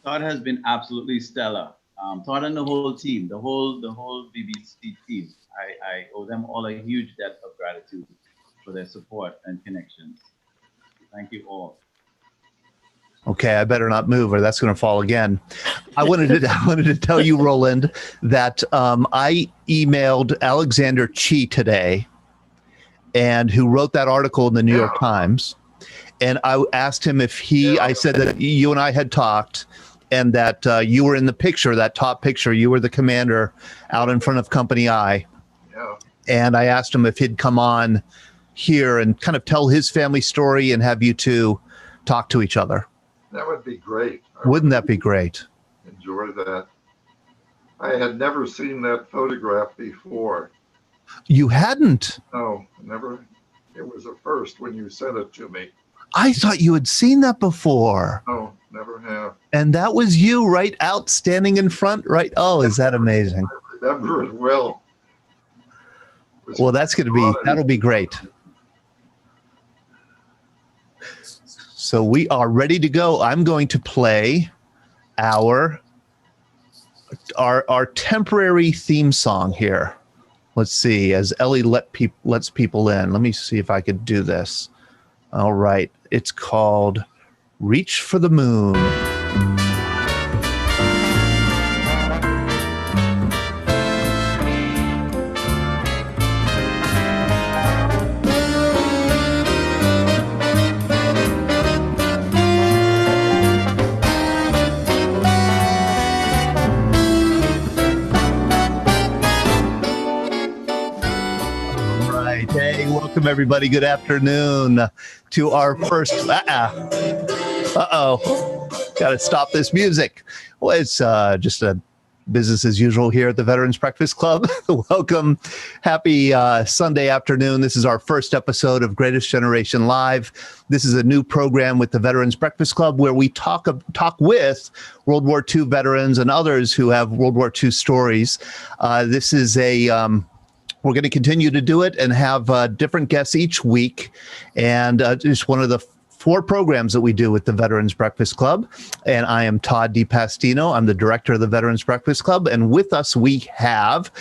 Todd has been absolutely stellar. Todd and the whole team, the whole BBC team. I owe them all a huge debt of gratitude for their support and connections. Thank you all. Okay, I better not move or that's going to fall again. I wanted to tell you, Roland, that I emailed Alexander Chi today, and who wrote that article in the New York Times. And I asked him if I said that you and I had talked and that you were in the picture, that top picture. You were the commander out in front of Company I. Yeah. And I asked him if he'd come on here and kind of tell his family story and have you two talk to each other. That would be great. Wouldn't that be great? Enjoy that. I had never seen that photograph before. You hadn't? No, never. It was a first when you sent it to me. I thought you had seen that before. No, never have. And that was you right out standing in front, right? Oh, is that amazing? I remember it well. Well, that'll be great. So we are ready to go. I'm going to play our temporary theme song here. Let's see, as Ellie lets people in. Let me see if I could do this. All right. It's called Reach for the Moon. Welcome, everybody. Good afternoon to our first. Uh-oh. Got to stop this music. Well, it's just a business as usual here at the Veterans Breakfast Club. Welcome. Happy Sunday afternoon. This is our first episode of Greatest Generation Live. This is a new program with the Veterans Breakfast Club where we talk with World War II veterans and others who have World War II stories. This is we're going to continue to do it and have different guests each week. And it's one of the 4 programs that we do with the Veterans Breakfast Club. And I am Todd DiPastino. I'm the director of the Veterans Breakfast Club. And with us, we have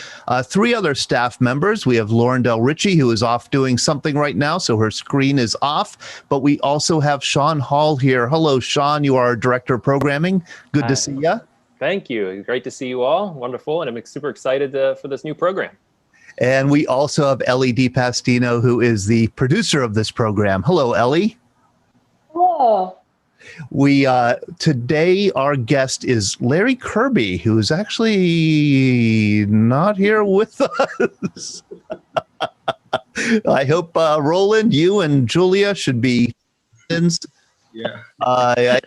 3 other staff members. We have Lauren Del Ritchie, who is off doing something right now, so her screen is off. But we also have Sean Hall here. Hello, Sean. You are our director of programming. Good to see you. Thank you. Great to see you all. Wonderful. And I'm super excited for this new program. And we also have Ellie DiPastino, who is the producer of this program. Hello, Ellie. Hello. We today our guest is Larry Kirby, who's actually not here with us. I hope Roland, you and Julia should be. Yeah. I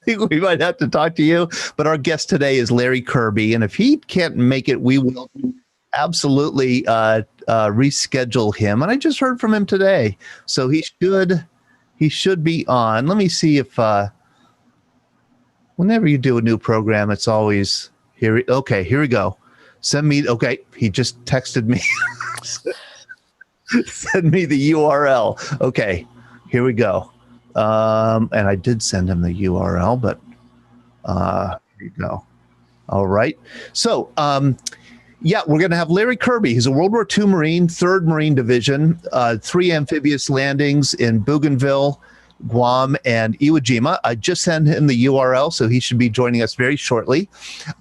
think we might have to talk to you. But our guest today is Larry Kirby, and if he can't make it, we will absolutely reschedule him. And I just heard from him today, so he should be on. Let me see if whenever you do a new program, it's always here. Okay, here we go. Send me. Okay, he just texted me. Send me the URL. Okay, here we go. And I did send him the URL, but here you go. All right. So yeah, we're going to have Larry Kirby. He's a World War II Marine, 3rd Marine Division, 3 amphibious landings in Bougainville, Guam, and Iwo Jima. I just sent him the URL, so he should be joining us very shortly.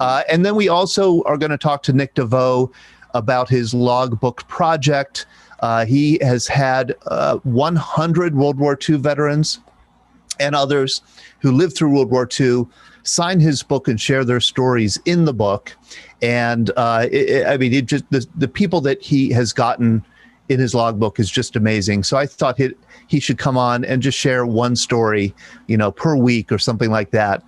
And then we also are going to talk to Nick DeVoe about his logbook project. He has had 100 World War II veterans and others who lived through World War II sign his book and share their stories in the book. And the people that he has gotten in his logbook is just amazing. So I thought he should come on and just share one story, per week or something like that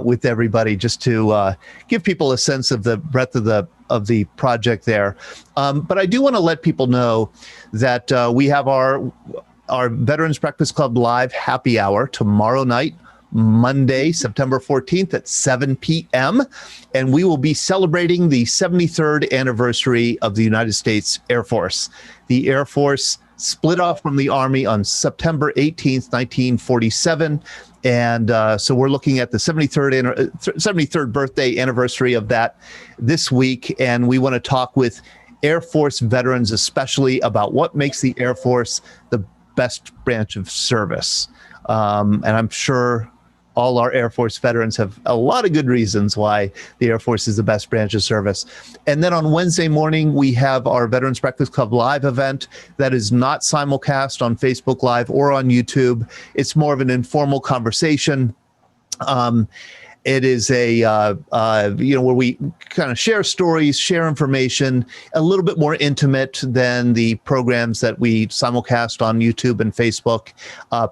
with everybody, just to give people a sense of the breadth of the project there. But I do want to let people know that we have our Veterans Breakfast Club Live Happy Hour tomorrow night, Monday, September 14th at 7 p.m. And we will be celebrating the 73rd anniversary of the United States Air Force. The Air Force split off from the Army on September 18th, 1947. And so we're looking at the 73rd birthday anniversary of that this week. And we want to talk with Air Force veterans, especially about what makes the Air Force the best branch of service. And I'm sure all our Air Force veterans have a lot of good reasons why the Air Force is the best branch of service. And then on Wednesday morning, we have our Veterans Breakfast Club live event that is not simulcast on Facebook Live or on YouTube. It's more of an informal conversation. It is where we kind of share stories, share information, a little bit more intimate than the programs that we simulcast on YouTube and Facebook.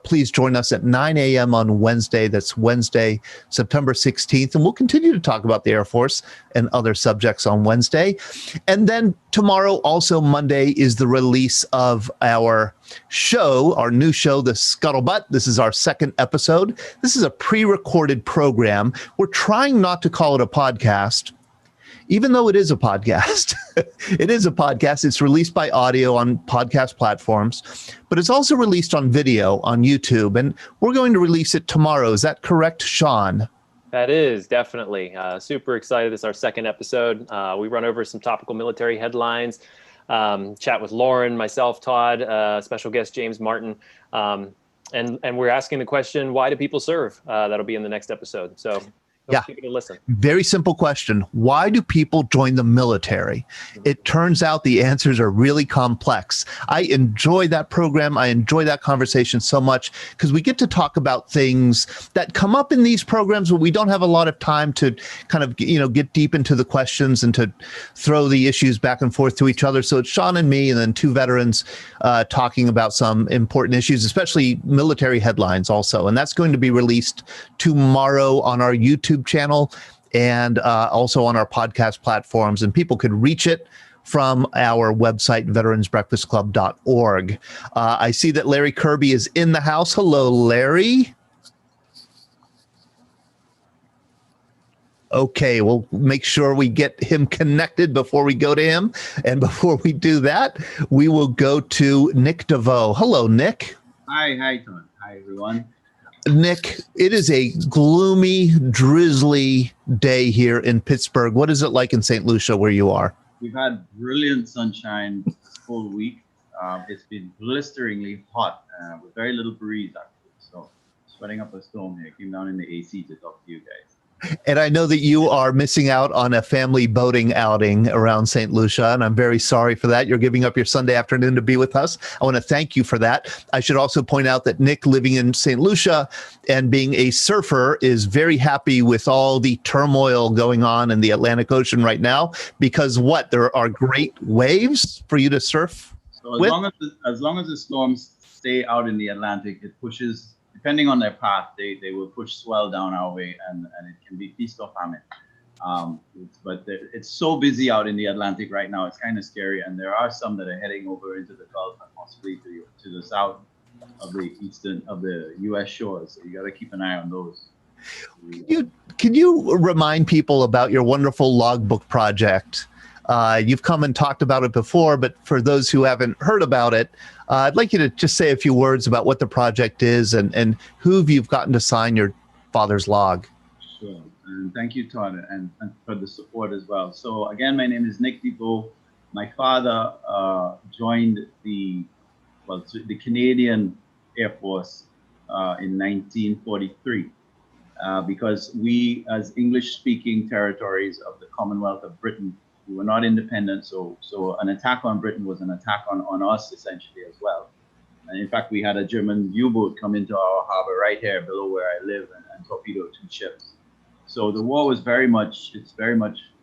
Please join us at 9 a.m. on Wednesday. That's Wednesday, September 16th. And we'll continue to talk about the Air Force and other subjects on Wednesday. And then tomorrow, also Monday, is the release of our show, our new show, The Scuttlebutt. This is our second episode. This is a pre-recorded program. We're trying not to call it a podcast, even though it is a podcast. It is a podcast. It's released by audio on podcast platforms, but it's also released on video on YouTube, and we're going to release it tomorrow. Is that correct, Sean? That is definitely super excited. This is our second episode. We run over some topical military headlines, chat with Lauren, myself, Todd, special guest James Martin, and we're asking the question, why do people serve? That'll be in the next episode. So give it a listen. Very simple question. Why do people join the military? It turns out the answers are really complex. I enjoy that program. I enjoy that conversation so much because we get to talk about things that come up in these programs, but we don't have a lot of time to kind of, get deep into the questions and to throw the issues back and forth to each other. So it's Sean and me and then two veterans talking about some important issues, especially military headlines also. And that's going to be released tomorrow on our YouTube channel and also on our podcast platforms, and people could reach it from our website, veteransbreakfastclub.org. I see that Larry Kirby is in the house. Hello, Larry. Okay, we'll make sure we get him connected before we go to him. And before we do that, we will go to Nick DeVoe. Hello, Nick. Hi, Tom. Hi, everyone. Nick, it is a gloomy, drizzly day here in Pittsburgh. What is it like in St. Lucia where you are? We've had brilliant sunshine this whole week. It's been blisteringly hot with very little breeze, actually. So, sweating up a storm here. Came down in the AC to talk to you guys. And I know that you are missing out on a family boating outing around St. Lucia, and I'm very sorry for that. You're giving up your Sunday afternoon to be with us. I want to thank you for that. I should also point out that Nick, living in St. Lucia and being a surfer, is very happy with all the turmoil going on in the Atlantic Ocean right now, because there are great waves for you to surf So with? as long as the storms stay out in the Atlantic, it pushes. Depending on their path, they will push swell down our way, and it can be feast or famine. But it's so busy out in the Atlantic right now, it's kind of scary. And there are some that are heading over into the Gulf and possibly to the south of the U.S. shores. So you got to keep an eye on those. Can you remind people about your wonderful logbook project? You've come and talked about it before, but for those who haven't heard about it, I'd like you to just say a few words about what the project is and who you've gotten to sign your father's log. Sure. And thank you, Todd, and for the support as well. So again, my name is Nick DeVoe. My father joined the Canadian Air Force in 1943 because we, as English-speaking territories of the Commonwealth of Britain, we were not independent, so an attack on Britain was an attack on us essentially as well. And in fact, we had a German U-boat come into our harbor right here below where I live and torpedo 2 ships. So the war was very much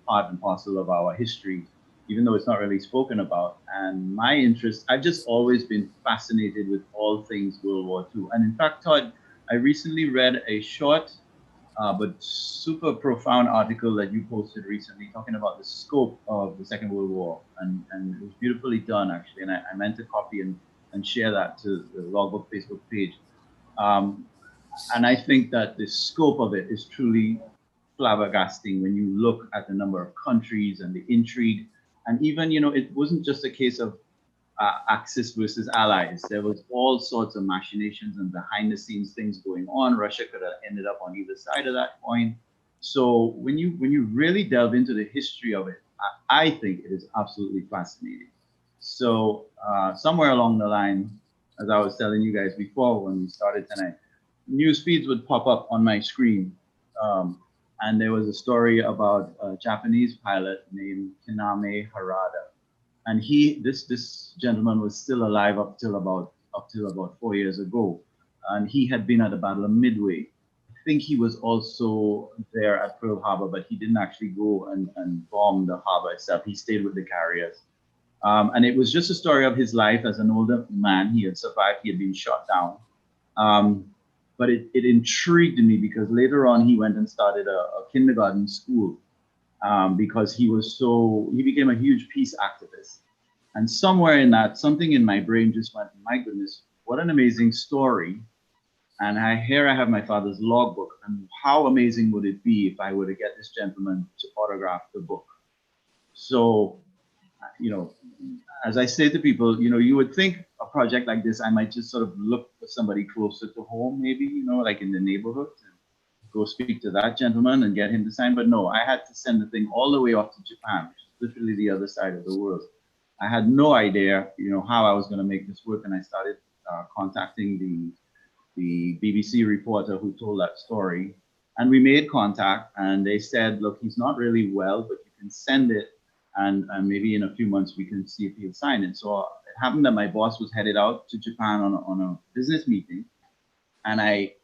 part and parcel of our history, even though it's not really spoken about. And my interest, I've just always been fascinated with all things World War II. And in fact, Todd, I recently read a short but super profound article that you posted recently talking about the scope of the Second World War. And it was beautifully done, actually. And I meant to copy and share that to the Logbook Facebook page. And I think that the scope of it is truly flabbergasting when you look at the number of countries and the intrigue. And even, it wasn't just a case of Axis versus Allies. There was all sorts of machinations and behind the scenes things going on. Russia could have ended up on either side of that coin. So when you really delve into the history of it, I think it is absolutely fascinating. So somewhere along the line, as I was telling you guys before when we started tonight, news feeds would pop up on my screen. And there was a story about a Japanese pilot named Kiname Harada. And this gentleman was still alive up till about 4 years ago. And he had been at the Battle of Midway. I think he was also there at Pearl Harbor, but he didn't actually go and bomb the harbor itself. He stayed with the carriers. And it was just a story of his life as an older man. He had survived, he had been shot down. But it intrigued me because later on he went and started a kindergarten school because he became a huge peace activist. And somewhere in that, something in my brain just went, my goodness, what an amazing story. And here I have my father's logbook. And how amazing would it be if I were to get this gentleman to autograph the book? So, as I say to people, you would think a project like this, I might just sort of look for somebody closer to home, maybe, like in the neighborhood, and go speak to that gentleman and get him to sign. But no, I had to send the thing all the way off to Japan, which is literally the other side of the world. I had no idea, how I was going to make this work. And I started contacting the BBC reporter who told that story. And we made contact and they said, look, he's not really well, but you can send it. And maybe in a few months we can see if he'll sign it. So it happened that my boss was headed out to Japan on a business meeting. And I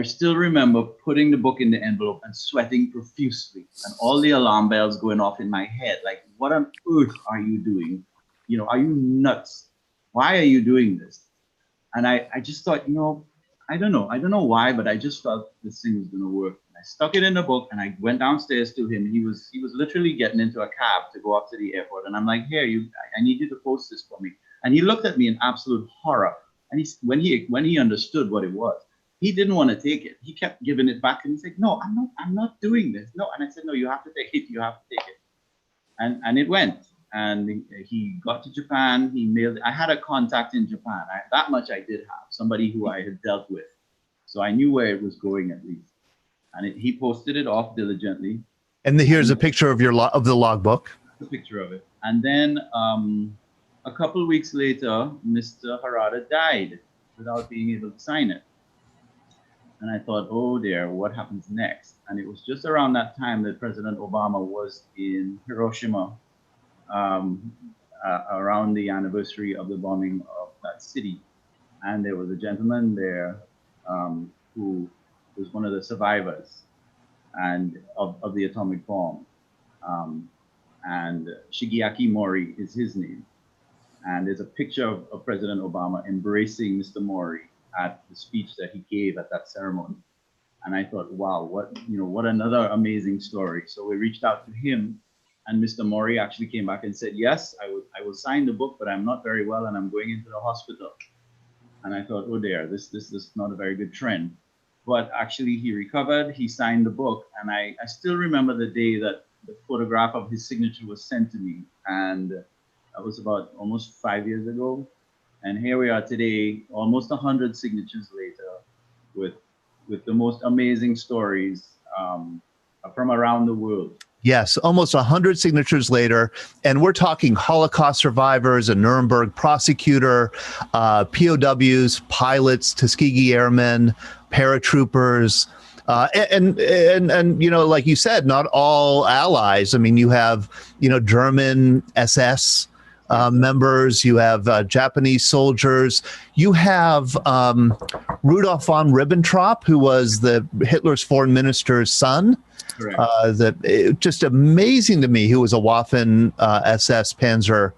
still remember putting the book in the envelope and sweating profusely and all the alarm bells going off in my head. Like, what on earth are you doing? Are you nuts? Why are you doing this? And I just thought, I don't know why, but I just felt this thing was going to work. And I stuck it in the book and I went downstairs to him. He was literally getting into a cab to go up to the airport. And I'm like, here, I need you to post this for me. And he looked at me in absolute horror. And when he understood what it was, he didn't want to take it. He kept giving it back and he said, no, I'm not doing this. No. And I said, no, you have to take it. You have to take it. And it went. And he got to Japan. He mailed it. I had a contact in Japan. That much I did have, somebody who I had dealt with. So I knew where it was going at least. And he posted it off diligently. And here's a picture of the logbook. A picture of it. And then a couple of weeks later, Mr. Harada died without being able to sign it. And I thought, oh dear, what happens next? And it was just around that time that President Obama was in Hiroshima, around the anniversary of the bombing of that city. And there was a gentleman there who was one of the survivors of the atomic bomb. And Shigeaki Mori is his name. And there's a picture of President Obama embracing Mr. Mori at the speech that he gave at that ceremony. And I thought, wow, what another amazing story. So we reached out to him. And Mr. Mori actually came back and said, yes, I will sign the book, but I'm not very well and I'm going into the hospital. And I thought, oh dear, this is not a very good trend. But actually he recovered, he signed the book. And I still remember the day that the photograph of his signature was sent to me. And that was about almost 5 years ago. And here we are today, almost 100 signatures later, with the most amazing stories from around the world. Yes, almost 100 signatures later, and we're talking Holocaust survivors, a Nuremberg prosecutor, POWs, pilots, Tuskegee Airmen, paratroopers, and like you said, not all allies. I mean, you have German SS members, you have Japanese soldiers, you have Rudolf von Ribbentrop, who was Hitler's foreign minister's son. Just amazing to me. He was a Waffen SS Panzer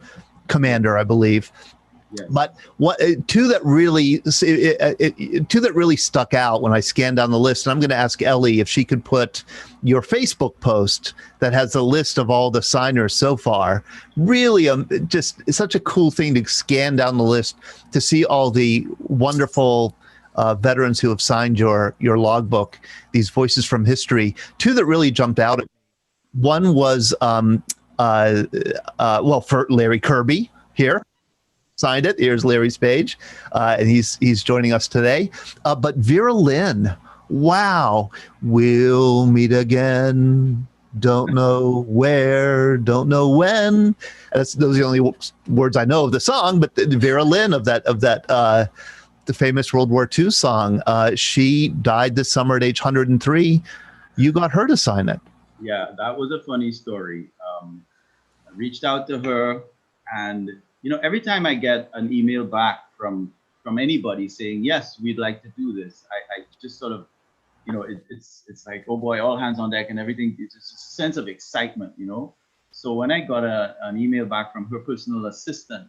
commander, I believe. Yes. But two that really stuck out when I scanned down the list, and I'm going to ask Ellie if she could put your Facebook post that has a list of all the signers so far. Really, just such a cool thing to scan down the list to see all the wonderful veterans who have signed your logbook, these voices from history. Two that really jumped out at me. One was, for Larry Kirby here. signed it. Here's Larry's page, and he's joining us today. But Vera Lynn, wow, we'll meet again. Don't know where, don't know when. Those are the only words I know of the song. But Vera Lynn of that the famous World War II song. She died this summer at age 103. You got her to sign it. Yeah, that was a funny story. I reached out to her, and every time I get an email back from anybody saying yes, we'd like to do this, I just sort of, it's like, oh boy, all hands on deck and everything. It's just a sense of excitement, So when I got an email back from her personal assistant,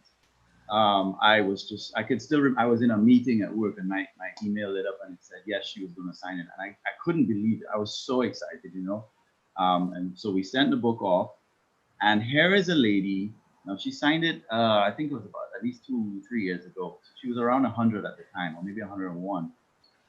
I was in a meeting at work, and my email lit up and it said yes, she was going to sign it, and I couldn't believe it. I was so excited, and so we sent the book off, and here is a lady. Now she signed it, I think it was about at least 2-3 years ago. She was around 100 at the time, or maybe 101.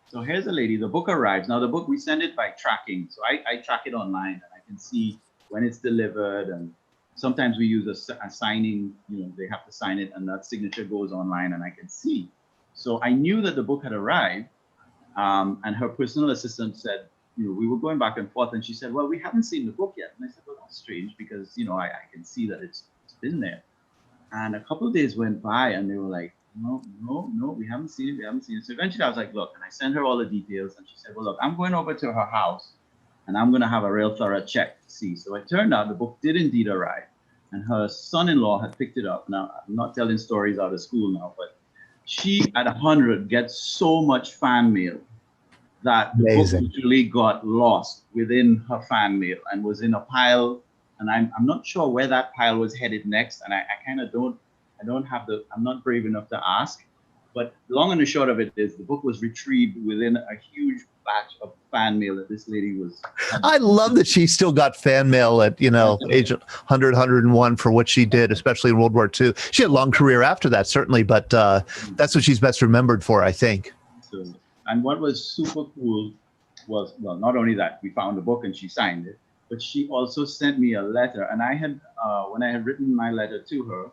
So here's a lady. The book arrives. Now the book, we send it by tracking, so I track it online, and I can see when it's delivered, and sometimes we use a signing, they have to sign it, and that signature goes online and I can see. So I knew that the book had arrived, and her personal assistant said, we were going back and forth, and she said, well, we haven't seen the book yet. And I said, well, that's strange, because, I can see that it's been there. And a couple of days went by, and they were like, no, we haven't seen it. So eventually I was like, look, and I sent her all the details, and she said, well, look, I'm going over to her house, and I'm going to have a real thorough check to see. So it turned out the book did indeed arrive, and her son-in-law had picked it up. Now, I'm not telling stories out of school now, but she, at 100, gets so much fan mail that the book literally got lost within her fan mail and was in a pile. And I'm not sure where that pile was headed next. And I kind of I'm not brave enough to ask. But long and the short of it is the book was retrieved within a huge batch of fan mail that this lady was. I love that she still got fan mail at, age 100, 101 for what she did, especially in World War II. She had a long career after that, certainly, but that's what she's best remembered for, I think. So, and what was super cool was, well, not only that, we found the book and she signed it, but she also sent me a letter. And I had, when I had written my letter to her,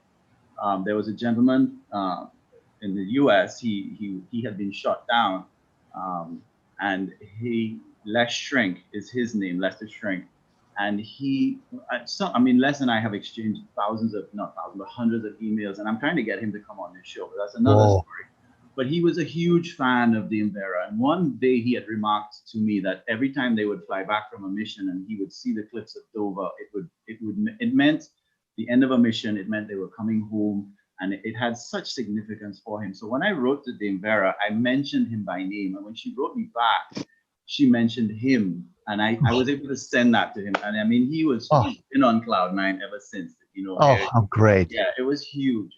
there was a gentleman in the U.S. He had been shot down, and Les Shrink is his name, Lester Shrink, and Les and I have exchanged hundreds of emails, and I'm trying to get him to come on this show, but that's another story. But he was a huge fan of the Embera, and one day he had remarked to me that every time they would fly back from a mission and he would see the cliffs of Dover, it meant the end of a mission. It meant they were coming home. And it had such significance for him. So when I wrote to Dame Vera, I mentioned him by name. And when she wrote me back, she mentioned him. And I was able to send that to him. And I mean, he's been on cloud nine ever since. How great. Yeah, it was huge.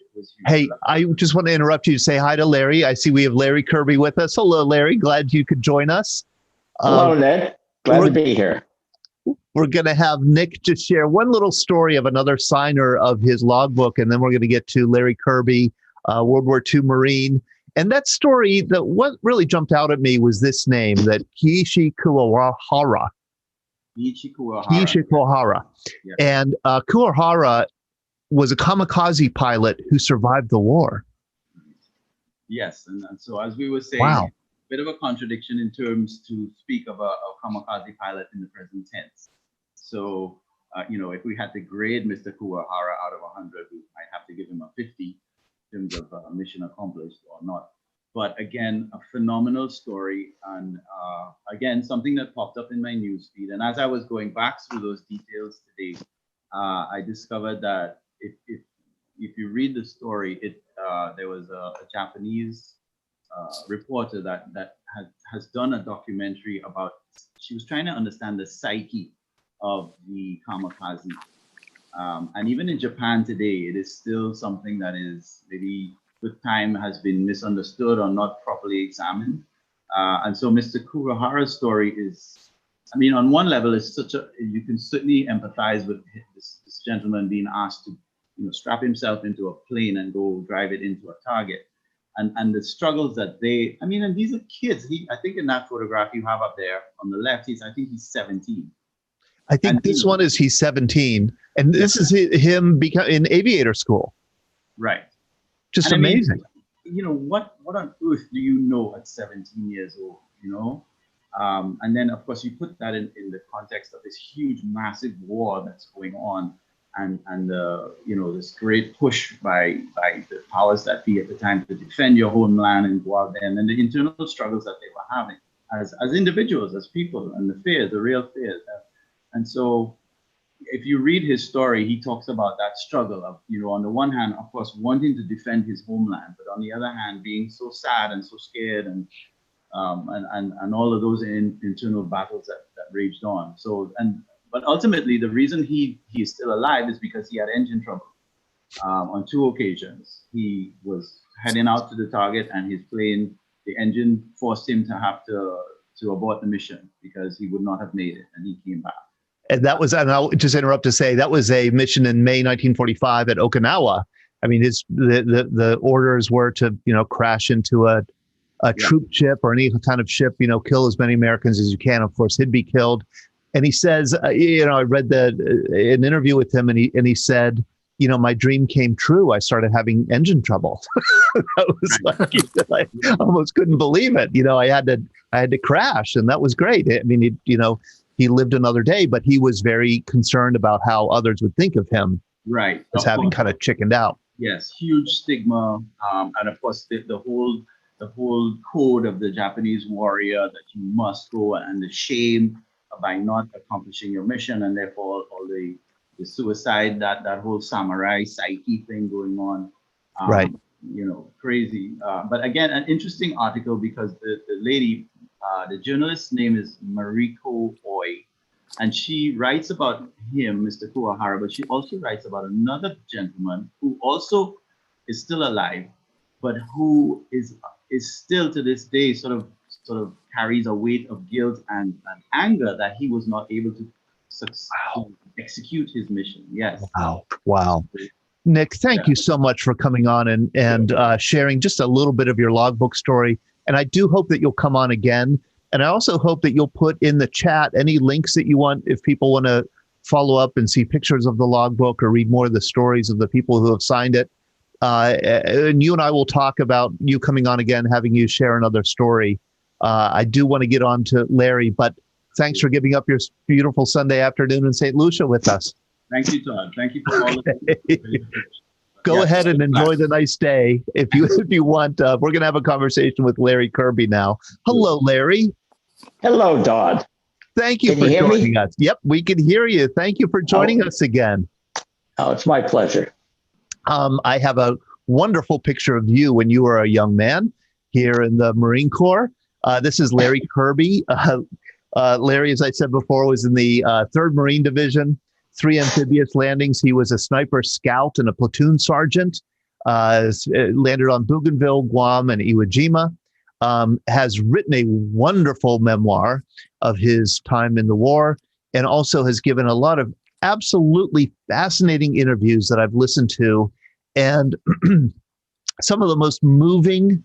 Hey, I just want to interrupt you to say hi to Larry. I see we have Larry Kirby with us. Hello, Larry. Glad you could join us. Hello, Ned. Glad to be here. We're going to have Nick just share one little story of another signer of his logbook, and then we're going to get to Larry Kirby, World War II Marine. And that story, what really jumped out at me was this name, that Kiichi Kuwahara. Kiichi Kuwahara. Yeah. And Kuwahara was a kamikaze pilot who survived the war. Yes, and so as we were saying, bit of a contradiction in terms to speak of a kamikaze pilot in the present tense. So, if we had to grade Mr. Kuwahara out of 100, we might have to give him a 50 in terms of mission accomplished or not. But again, a phenomenal story, and again, something that popped up in my newsfeed. And as I was going back through those details today, I discovered that if you read the story, there was a Japanese reporter that has done a documentary about. She was trying to understand the psyche of the kamikaze, and even in Japan today, it is still something that is maybe with time has been misunderstood or not properly examined. And so Mr. Kuwahara's story is, I mean, on one level, it's you can certainly empathize with this gentleman being asked to, strap himself into a plane and go drive it into a target. And the struggles that and these are kids. I think in that photograph you have up there on the left, I think he's 17. I think this one is he's 17. And this is him in aviator school. Right. Just And I mean, amazing. you know, what on earth do you know at 17 years old, you know? And then, of course, you put that in the context of this huge, massive war that's going on, and you know, this great push by the powers that be at the time to defend your homeland and go out there, and then the internal struggles that they were having as individuals, as people, and the fears, the real fears. And so, if you read his story, he talks about that struggle of, you know, on the one hand, of course, wanting to defend his homeland, but on the other hand, being so sad and so scared, and all of those internal battles that raged on. So, but ultimately, the reason he is still alive is because he had engine trouble. On 2 occasions, he was heading out to the target, and his plane, the engine forced him to have to abort the mission because he would not have made it, and he came back. And that was, and I'll just interrupt to say, that was a mission in May 1945 at Okinawa. I mean, the orders were to, you know, crash into a troop ship or any kind of ship, you know, kill as many Americans as you can. Of course, he'd be killed. And he says, you know, I read an interview with him, and he said, you know, my dream came true. I started having engine trouble. I was like, I almost couldn't believe it. You know, I had to crash, and that was great. I mean, he lived another day, but he was very concerned about how others would think of him, right, as having kind of chickened out. Yes, huge stigma, and of course the whole code of the Japanese warrior that you must go, and the shame by not accomplishing your mission, and therefore all the suicide, that whole samurai psyche thing going on. Right. You know, crazy. But again, an interesting article, because the lady, the journalist's name is Mariko Oi, and she writes about him, Mr. Kuwahara, but she also writes about another gentleman who also is still alive, but who is still to this day sort of carries a weight of guilt and anger that he was not able to execute his mission. Yes. Wow. Nick, thank you so much for coming on and sharing just a little bit of your logbook story. And I do hope that you'll come on again. And I also hope that you'll put in the chat any links that you want if people want to follow up and see pictures of the logbook or read more of the stories of the people who have signed it. And you and I will talk about you coming on again, having you share another story. I do want to get on to Larry, but thanks for giving up your beautiful Sunday afternoon in St. Lucia with us. Thank you, Todd. Thank you for all of it. Go ahead and enjoy the nice day. If you want, we're going to have a conversation with Larry Kirby now. Hello, Larry. Hello, Todd. Thank you for joining us. Yep, we can hear you. Thank you for joining us again. Oh, it's my pleasure. I have a wonderful picture of you when you were a young man here in the Marine Corps. This is Larry Kirby. Larry, as I said before, was in the 3rd Marine Division, 3 amphibious landings. He was a sniper scout and a platoon sergeant. Landed on Bougainville, Guam, and Iwo Jima. Has written a wonderful memoir of his time in the war, and also has given a lot of absolutely fascinating interviews that I've listened to, and some of the most moving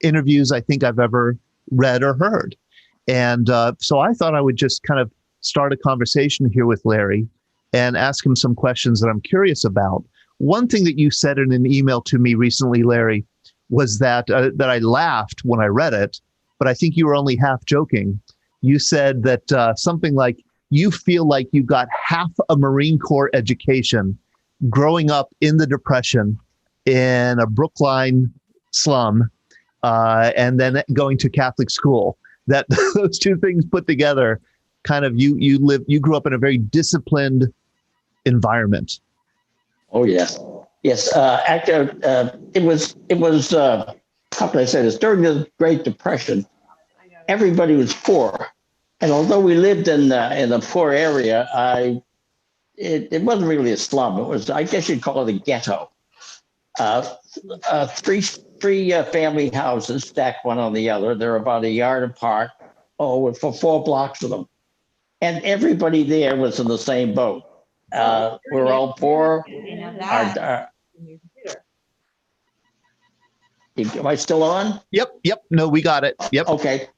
interviews I think I've ever read or heard. And so I thought I would just kind of start a conversation here with Larry and ask him some questions that I'm curious about. One thing that you said in an email to me recently, Larry, was that I laughed when I read it, but I think you were only half joking. You said that something like, you feel like you got half a Marine Corps education growing up in the Depression in a Brookline slum, and then going to Catholic school. That those two things put together, kind of you grew up in a very disciplined environment. Oh yes, yes. Actually, it was how can I say this? During the Great Depression, everybody was poor, and although we lived in a poor area, it wasn't really a slum. It was, I guess you'd call it a ghetto. Three family houses stacked one on the other. They're about a yard apart. Oh, for 4 blocks of them, and everybody there was in the same boat. We're all poor. Am I still on? Yep. No, we got it. Yep. Okay.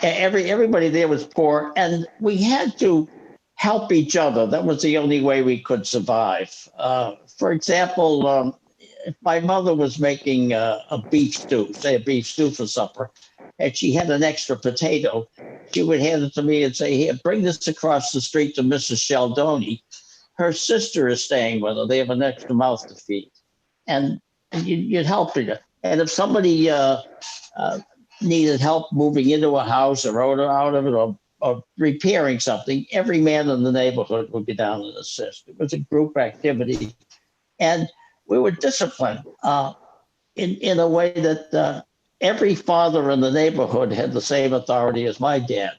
Everybody there was poor, and we had to help each other. That was the only way we could survive. For example, if my mother was making a beef stew, say a beef stew for supper, and she had an extra potato, she would hand it to me and say, "Here, bring this across the street to Mrs. Sheldoni. Her sister is staying with her. They have an extra mouth to feed." And you'd help her. And if somebody needed help moving into a house or out of it, or repairing something, every man in the neighborhood would be down and assist. It was a group activity. And we were disciplined in a way that every father in the neighborhood had the same authority as my dad.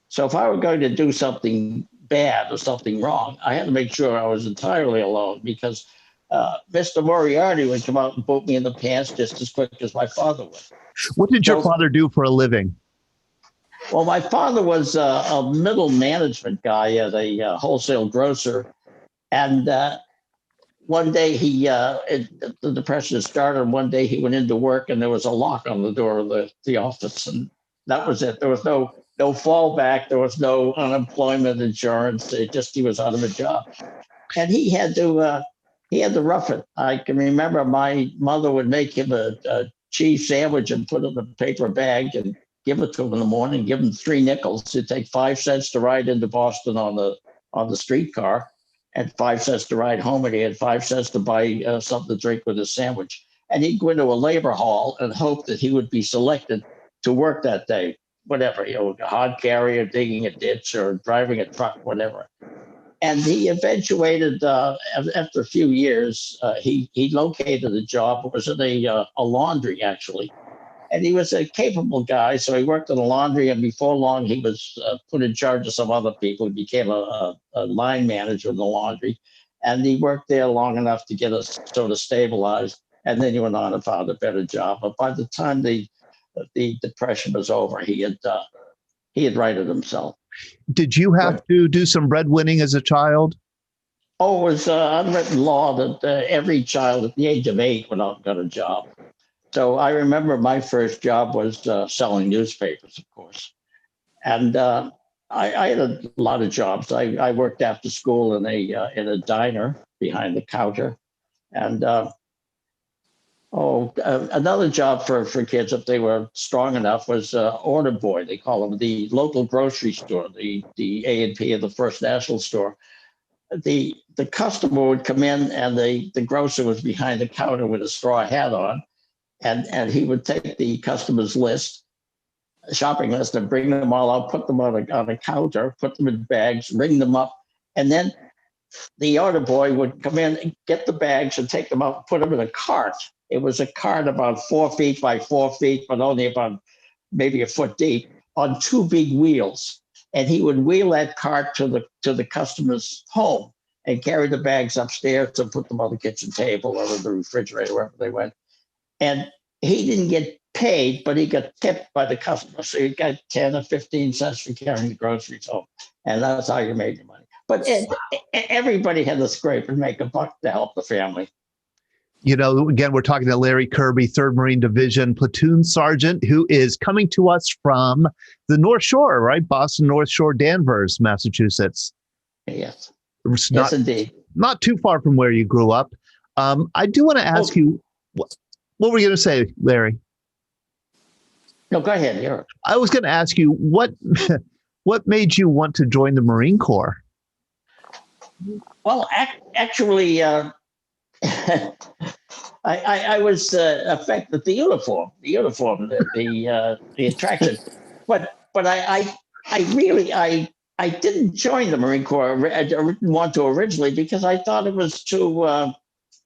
So if I were going to do something bad or something wrong, I had to make sure I was entirely alone, because Mr. Moriarty would come out and boot me in the pants just as quick as my father would. What did your father do for a living? Well, my father was a middle management guy at a wholesale grocer. And one day the Depression had started, and one day he went into work and there was a lock on the door of the office. And that was it. There was no fallback. There was no unemployment insurance. He was out of a job. And he had to rough it. I can remember my mother would make him a cheese sandwich and put it in a paper bag and give it to him in the morning, give him 3 nickels. It'd take 5 cents to ride into Boston on the streetcar, and 5 cents to ride home, and he had 5 cents to buy something to drink with his sandwich. And he'd go into a labor hall and hope that he would be selected to work that day, whatever, a hod carrier, digging a ditch, or driving a truck, whatever. And he eventuated, after a few years, he located a job. It was in a laundry, actually. And he was a capable guy, so he worked in a laundry, and before long, he was put in charge of some other people. He became a line manager in the laundry, and he worked there long enough to get us sort of stabilized, and then he went on and found a better job. But by the time the Depression was over, he had righted himself. Did you have to do some breadwinning as a child? Oh, it was unwritten law that every child at the age of 8 went out and got a job. So I remember my first job was selling newspapers, of course. And I had a lot of jobs. I worked after school in a diner behind the counter. And another job for kids, if they were strong enough, was order boy. They call them the local grocery store, the A&P of the First National store. The customer would come in, and the grocer was behind the counter with a straw hat on. And he would take the customer's list, shopping list, and bring them all out, put them on a counter, put them in bags, ring them up. And then the order boy would come in and get the bags and take them out and put them in a cart. It was a cart about 4 feet by 4 feet, but only about maybe a foot deep, on 2 big wheels. And he would wheel that cart to the customer's home and carry the bags upstairs and put them on the kitchen table or the refrigerator, wherever they went. And he didn't get paid, but he got tipped by the customer. So you got 10 or 15 cents for carrying the groceries home. And that's how you made your money. But everybody had to scrape and make a buck to help the family. Again, we're talking to Larry Kirby, 3rd Marine Division Platoon Sergeant, who is coming to us from the North Shore, right? Boston, North Shore, Danvers, Massachusetts. Yes. Yes, indeed. Not too far from where you grew up. I do want to ask you, what were you going to say, Larry? No, go ahead, Eric. I was going to ask you, what made you want to join the Marine Corps? Well, actually, I was affected the uniform, the attraction. But I didn't join the Marine Corps. I didn't want to originally, because I thought it was too.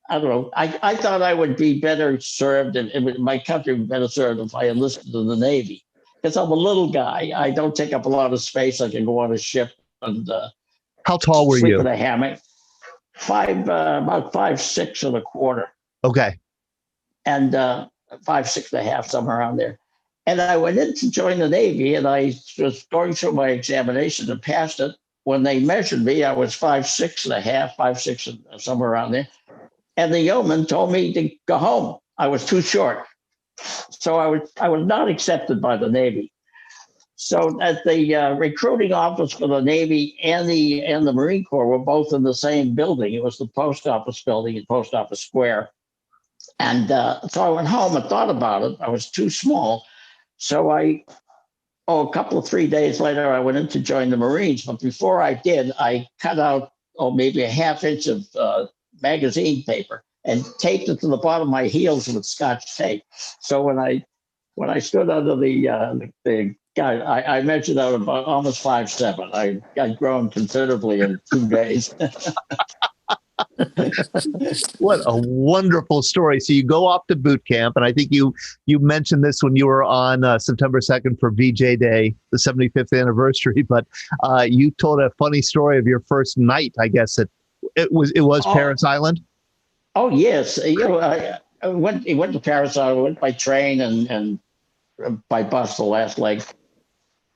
I don't know. I thought I would be better served, and my country would be better served if I enlisted in the Navy. Because I'm a little guy. I don't take up a lot of space. I can go on a ship and how tall were sleep you? in a hammock. About 5'6.25". Okay. And 5'6.5", somewhere around there. And I went in to join the Navy, and I was going through my examination and passed it. When they measured me, I was 5'6.5", 5'6", somewhere around there. And the yeoman told me to go home. I was too short. So I was not accepted by the Navy. So at the recruiting office for the Navy and the Marine Corps were both in the same building. It was the post office building in Post Office Square. And so I went home and thought about it. I was too small. So a couple of 3 days later, I went in to join the Marines. But before I did, I cut out, maybe a half inch of magazine paper and taped it to the bottom of my heels with Scotch tape. So when I stood under the guy, I measured out about almost 5'7". I'd grown considerably in 2 days. What a wonderful story. So you go off to boot camp, and I think you mentioned this when you were on September 2nd for VJ Day, the 75th anniversary, but you told a funny story of your first night, I guess. It was Parris Island? Oh, yes. I went to Paris. I went by train and by bus the last leg.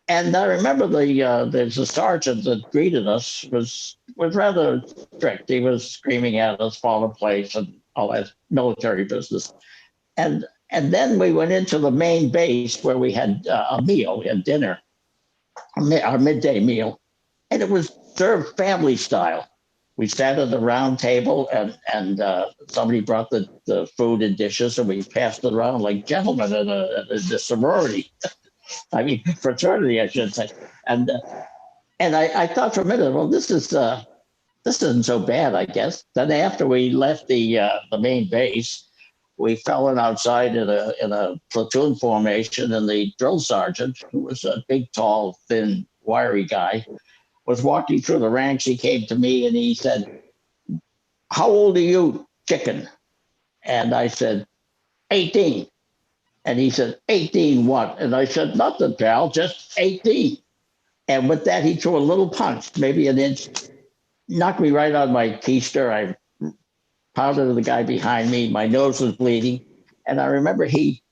And I remember there's a sergeant that greeted us was rather strict. He was screaming at us, fall in place, and all that military business. And then we went into the main base where we had a meal, we had dinner, our midday meal, and it was served family style. We sat at the round table, and somebody brought the food and dishes, and we passed it around like gentlemen in a sorority. I mean, fraternity, I should say. And I thought for a minute, well, this isn't so bad, I guess. Then after we left the main base, we fell in outside in a platoon formation, and the drill sergeant, who was a big, tall, thin, wiry guy, was walking through the ranks. He came to me and he said, "How old are you, chicken?" And I said, 18. And he said, 18 what? And I said, nothing, pal, just 18. And with that, he threw a little punch, maybe an inch, knocked me right on my keister. I pounded the guy behind me. My nose was bleeding. And I remember he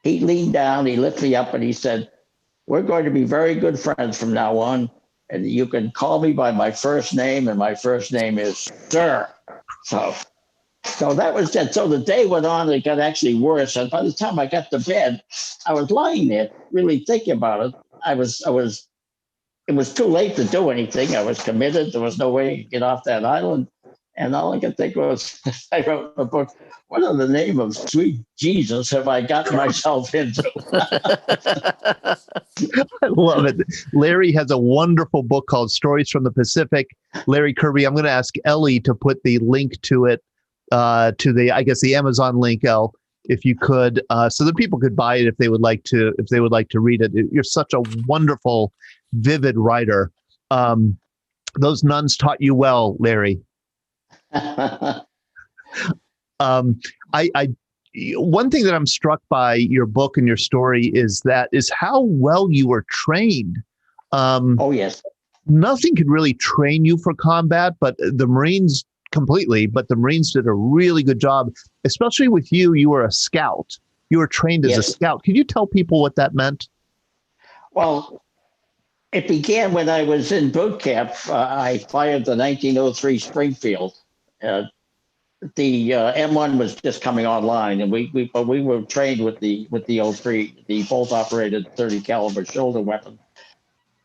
leaned down, he lifted me up, and he said, "We're going to be very good friends from now on. And you can call me by my first name, and my first name is Sir." So that was that. So the day went on, it got actually worse. And by the time I got to bed, I was lying there really thinking about it. It was too late to do anything. I was committed. There was no way to get off that island. And all I could think was, I wrote a book, what in the name of sweet Jesus have I gotten myself into? I love it. Larry has a wonderful book called Stories from the Pacific. Larry Kirby, I'm going to ask Ellie to put the link to it, to the Amazon link, Elle, if you could, so that people could buy it if they would like to read it. You're such a wonderful, vivid writer. Those nuns taught you well, Larry. One thing that I'm struck by your book and your story is how well you were trained. Oh, yes. Nothing could really train you for combat, but the Marines completely, but the Marines did a really good job, especially with you. You were a scout. You were trained as a scout. Can you tell people what that meant? Well, it began when I was in boot camp. I fired the 1903 Springfield. The M1 was just coming online, and we were trained with the 03, the bolt operated 30 caliber shoulder weapon,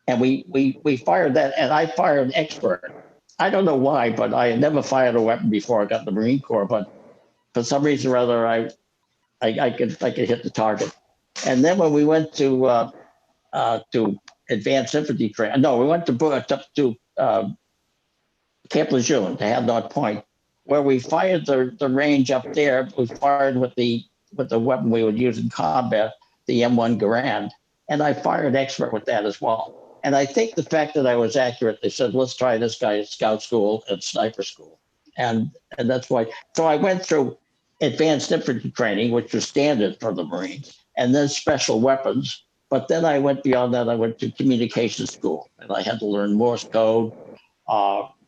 and we fired that, and I fired expert. I don't know why, but I had never fired a weapon before I got the Marine Corps, but for some reason or other, I could hit the target. And then when we went to advanced infantry training, no, we went to Camp Lejeune to have that point, where we fired the range up there. We fired with the weapon we would use in combat, the M1 Garand, and I fired expert with that as well. And I think the fact that I was accurate, they said, let's try this guy at scout school and sniper school. And that's why. So I went through advanced infantry training, which was standard for the Marines, and then special weapons. But then I went beyond that. I went to communication school, and I had to learn Morse code,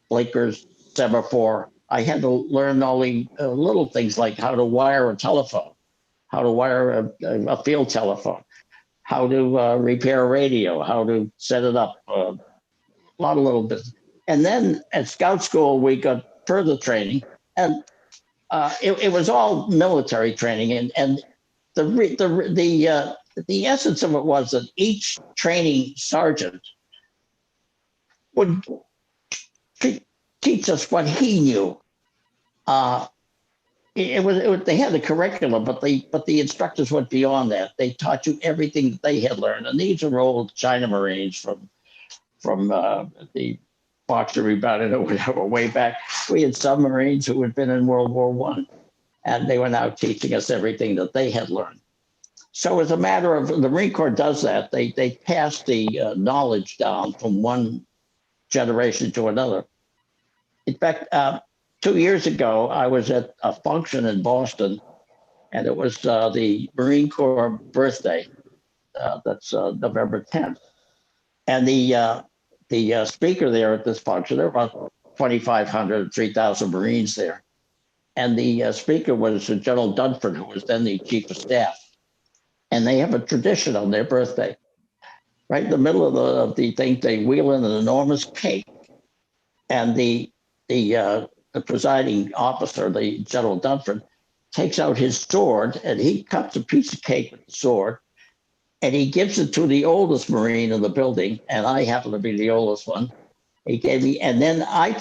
blinkers, semaphore. I had to learn all the little things like how to wire a telephone, how to wire a field telephone, how to repair a radio, how to set it up, a lot of little bits. And then at scout school, we got further training, and it was all military training. And the essence of it was that each training sergeant would teach us what he knew. they had the curriculum, but the instructors went beyond that. They taught you everything that they had learned, and these are old China Marines from the Boxer Rebellion or whatever way back. We had submarines who had been in World War One, and they were now teaching us everything that they had learned. So as a matter of the Marine Corps does that, they pass the knowledge down from one generation to another. In fact, 2 years ago, I was at a function in Boston, and it was the Marine Corps birthday. That's November 10th. And the speaker there at this function, there were about 2,500, 3,000 Marines there. And the speaker was General Dunford, who was then the chief of staff. And they have a tradition on their birthday. Right in the middle of the thing, they wheel in an enormous cake. And the presiding officer, the General Dunford, takes out his sword and he cuts a piece of cake with the sword. And he gives it to the oldest Marine in the building, and I happen to be the oldest one. He gave me, and then I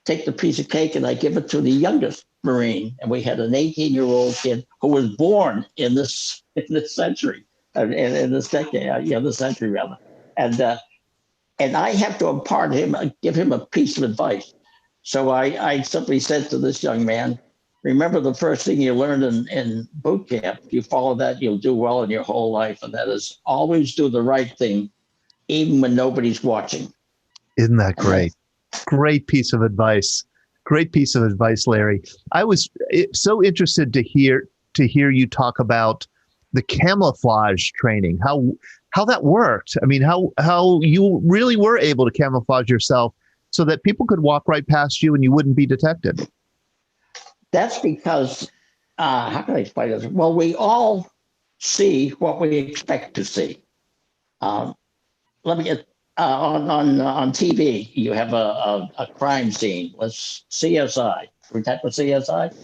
take the piece of cake and I give it to the youngest Marine, and we had an 18-year-old kid who was born in this century, in this decade, this century rather, and I have to impart him, give him a piece of advice. So I simply said to this young man, remember the first thing you learned in boot camp. If you follow that, you'll do well in your whole life. And that is always do the right thing, even when nobody's watching. Isn't that great? Great piece of advice. Great piece of advice, Larry. I was so interested to hear you talk about the camouflage training, how that worked. I mean, how you really were able to camouflage yourself so that people could walk right past you and you wouldn't be detected. That's because, how can I explain this? Well, we all see what we expect to see. Let me get on TV. You have a crime scene. Let's CSI. We type of CSI.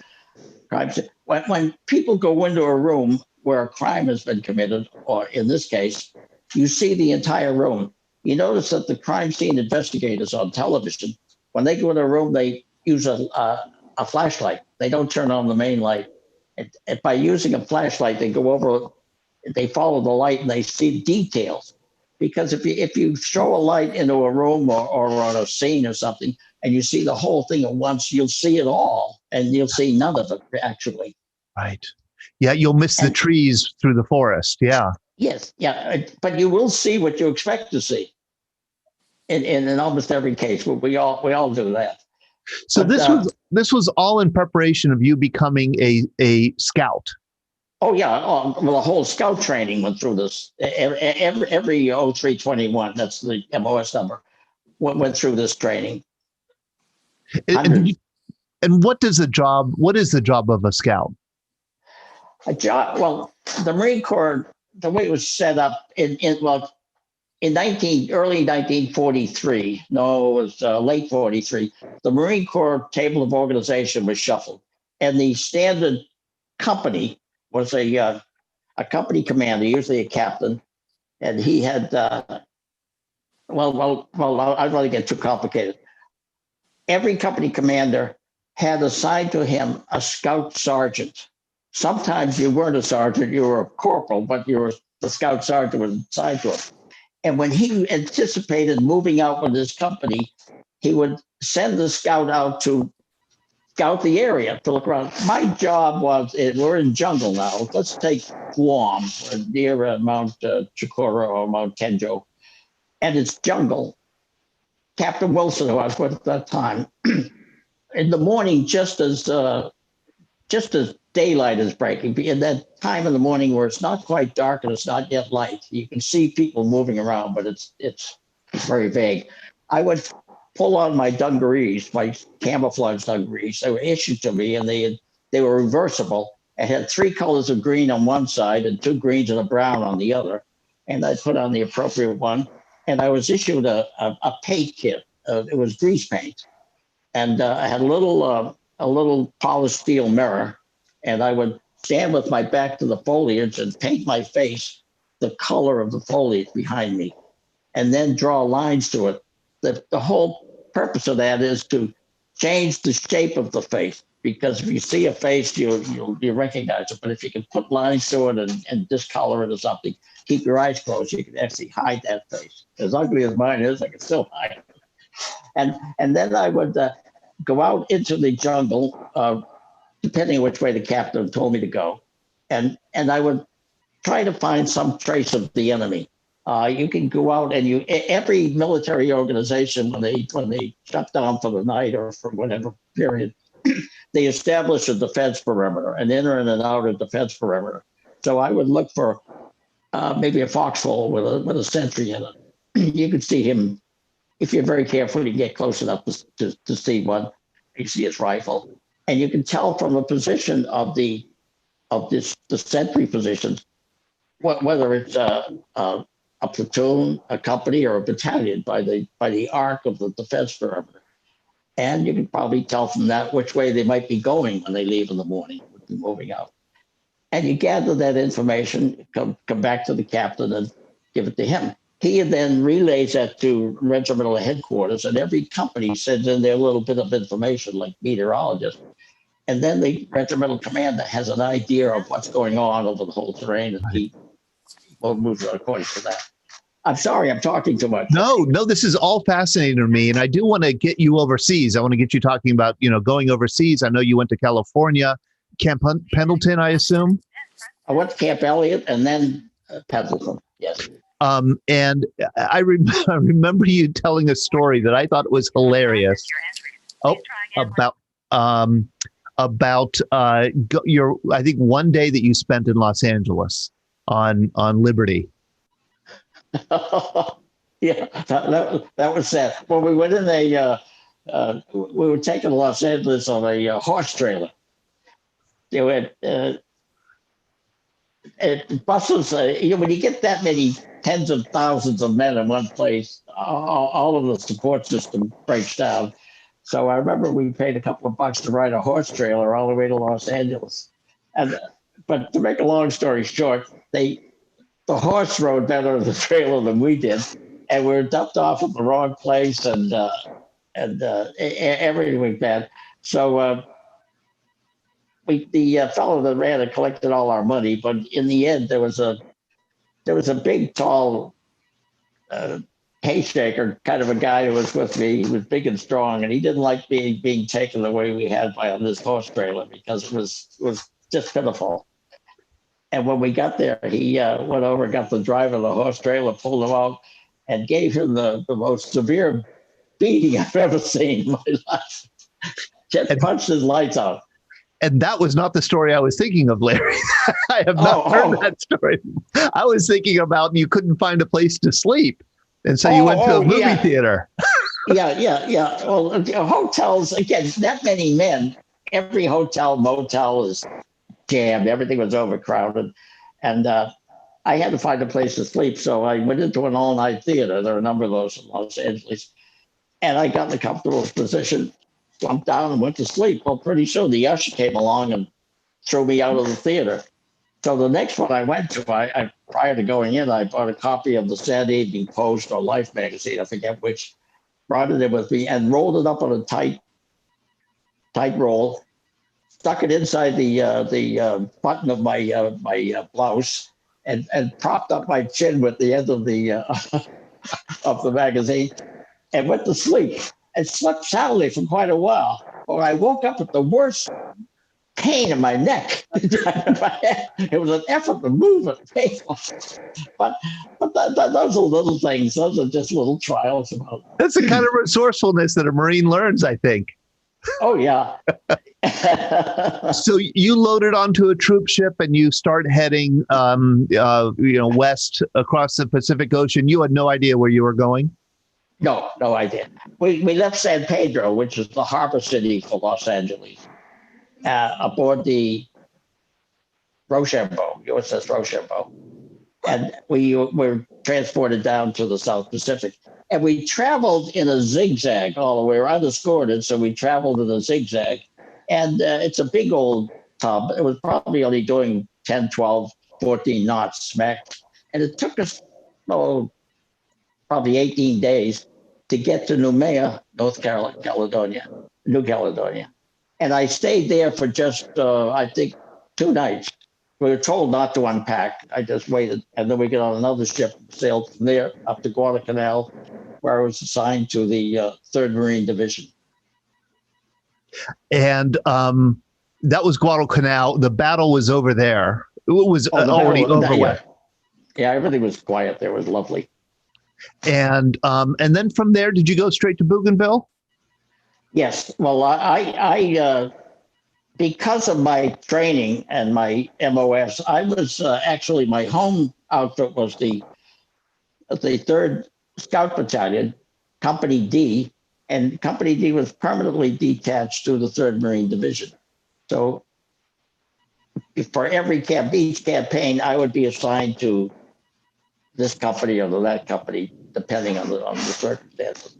Crime scene. When people go into a room where a crime has been committed, or in this case, you see the entire room. You notice that the crime scene investigators on television, when they go in a room, they use a flashlight. They don't turn on the main light. And by using a flashlight, they go over, they follow the light and they see details. Because if you show a light into a room or on a scene or something, and you see the whole thing at once, you'll see it all, and you'll see none of it actually. Right. Yeah, you'll miss the trees through the forest. Yeah. Yes. Yeah. But you will see what you expect to see. In almost every case, we all do that. So but, this was all in preparation of you becoming a scout. Oh yeah, well the whole scout training went through this. Every 0321, that's the MOS number, went through this training. And what is the job of a scout? Well, the Marine Corps, the way it was set up in early 1943, no, it was late 43, the Marine Corps table of organization was shuffled. And the standard company was a company commander, usually a captain. And he had, well, I'd rather get too complicated. Every company commander had assigned to him a scout sergeant. Sometimes you weren't a sergeant, you were a corporal, but the scout sergeant was assigned to him. And when he anticipated moving out with his company, he would send the scout out to scout the area to look around. My job was, we're in jungle now. Let's take Guam, near Mount Chikora or Mount Tenjo, and it's jungle. Captain Wilson, who I was with at that time, in the morning, just as daylight is breaking, in that time in the morning where it's not quite dark and it's not yet light, you can see people moving around, but it's very vague. I would pull on my dungarees, my camouflage dungarees. They were issued to me, and they were reversible. It had 3 colors of green on one side and 2 greens and a brown on the other. And I put on the appropriate one. And I was issued a paint kit. It was grease paint, and I had a little polished steel mirror. And I would stand with my back to the foliage and paint my face the color of the foliage behind me, and then draw lines to it. The whole purpose of that is to change the shape of the face. because if you see a face, you recognize it. But if you can put lines through it and discolor it or something, keep your eyes closed, you can actually hide that face. As ugly as mine is, I can still hide it. And then I would go out into the jungle, depending on which way the captain told me to go, and I would try to find some trace of the enemy. You can go out and every military organization when they shut down for the night or for whatever period, they establish a defense perimeter, an inner and an outer defense perimeter. So I would look for maybe a foxhole with a sentry in it. You can see him if you're very careful. You get close enough to see one. You see his rifle, and you can tell from the position of the sentry positions whether it's a platoon, a company, or a battalion by the arc of the defense perimeter. And you can probably tell from that which way they might be going when they leave in the morning, would be moving out. And you gather that information, come back to the captain and give it to him. He then relays that to regimental headquarters, and every company sends in their little bit of information, like meteorologists. And then the regimental commander has an idea of what's going on over the whole terrain, and he moves according to that. I'm sorry, I'm talking too much. No, this is all fascinating to me. And I do want to get you overseas. I want to get you talking about, going overseas. I know you went to California, Camp Pendleton, I assume. I went to Camp Elliott and then Pendleton, yes. And I remember you telling a story that I thought was hilarious. About your, I think, one day that you spent in Los Angeles on Liberty. Yeah, that was sad. Well, we went in we were taken to Los Angeles on a horse trailer. They went buses. When you get that many tens of thousands of men in one place, all of the support system breaks down. So I remember we paid a couple of bucks to ride a horse trailer all the way to Los Angeles. But to make a long story short, the horse rode better in the trailer than we did, and we were dumped off at the wrong place, and everything went bad. So the fellow that ran it collected all our money, but in the end, there was a big, tall hay shaker, kind of a guy who was with me. He was big and strong, and he didn't like being taken the way we had on this horse trailer because it was just pitiful. And when we got there, he went over, got the driver of the horse trailer, pulled him out, and gave him the most severe beating I've ever seen in my life. Just punched his lights out. And that was not the story I was thinking of, Larry. I have not heard that story. I was thinking about you couldn't find a place to sleep. And so you went to a movie theater. Yeah. Well, hotels, again, that many men, every hotel, motel is jammed. Everything was overcrowded. And I had to find a place to sleep. So I went into an all-night theater. There are a number of those in Los Angeles. And I got in a comfortable position, slumped down and went to sleep. Well, pretty soon the usher came along and threw me out of the theater. So the next one I went to, I prior to going in, I bought a copy of the Saturday Evening Post or Life magazine, I forget which, brought it in with me and rolled it up on a tight roll, stuck it inside the button of my blouse, and propped up my chin with the end of the of the magazine, and went to sleep and slept soundly for quite a while. Or I woke up with the worst pain in my neck. It was an effort to move it, painful. But those are little things. Those are just little trials. That's the kind of resourcefulness that a Marine learns, I think. Oh, yeah. So you loaded onto a troop ship and you start heading, west across the Pacific Ocean. You had no idea where you were going? No idea. We left San Pedro, which is the harbor city for Los Angeles, aboard the Rochambeau, USS Rochambeau. And we were transported down to the South Pacific. And we traveled in a zigzag all the way. We were unescorted, so we traveled in a zigzag. And it's a big old tub. It was probably only doing 10, 12, 14 knots max. And it took us, probably 18 days to get to Noumea, New Caledonia. And I stayed there for just, I think, 2 nights. We were told not to unpack. I just waited. And then we got on another ship, sailed from there up to Guadalcanal, where I was assigned to the 3rd Marine Division. And that was Guadalcanal. The battle was over there. It was The already battle- over with. Yeah, everything was quiet there. It was lovely. And then from there, did you go straight to Bougainville? Yes. Well, I because of my training and my MOS, I was actually, my home outfit was the 3rd Scout Battalion, Company D, and Company D was permanently detached to the 3rd Marine Division. So for every each campaign, I would be assigned to this company or to that company, depending on the circumstances.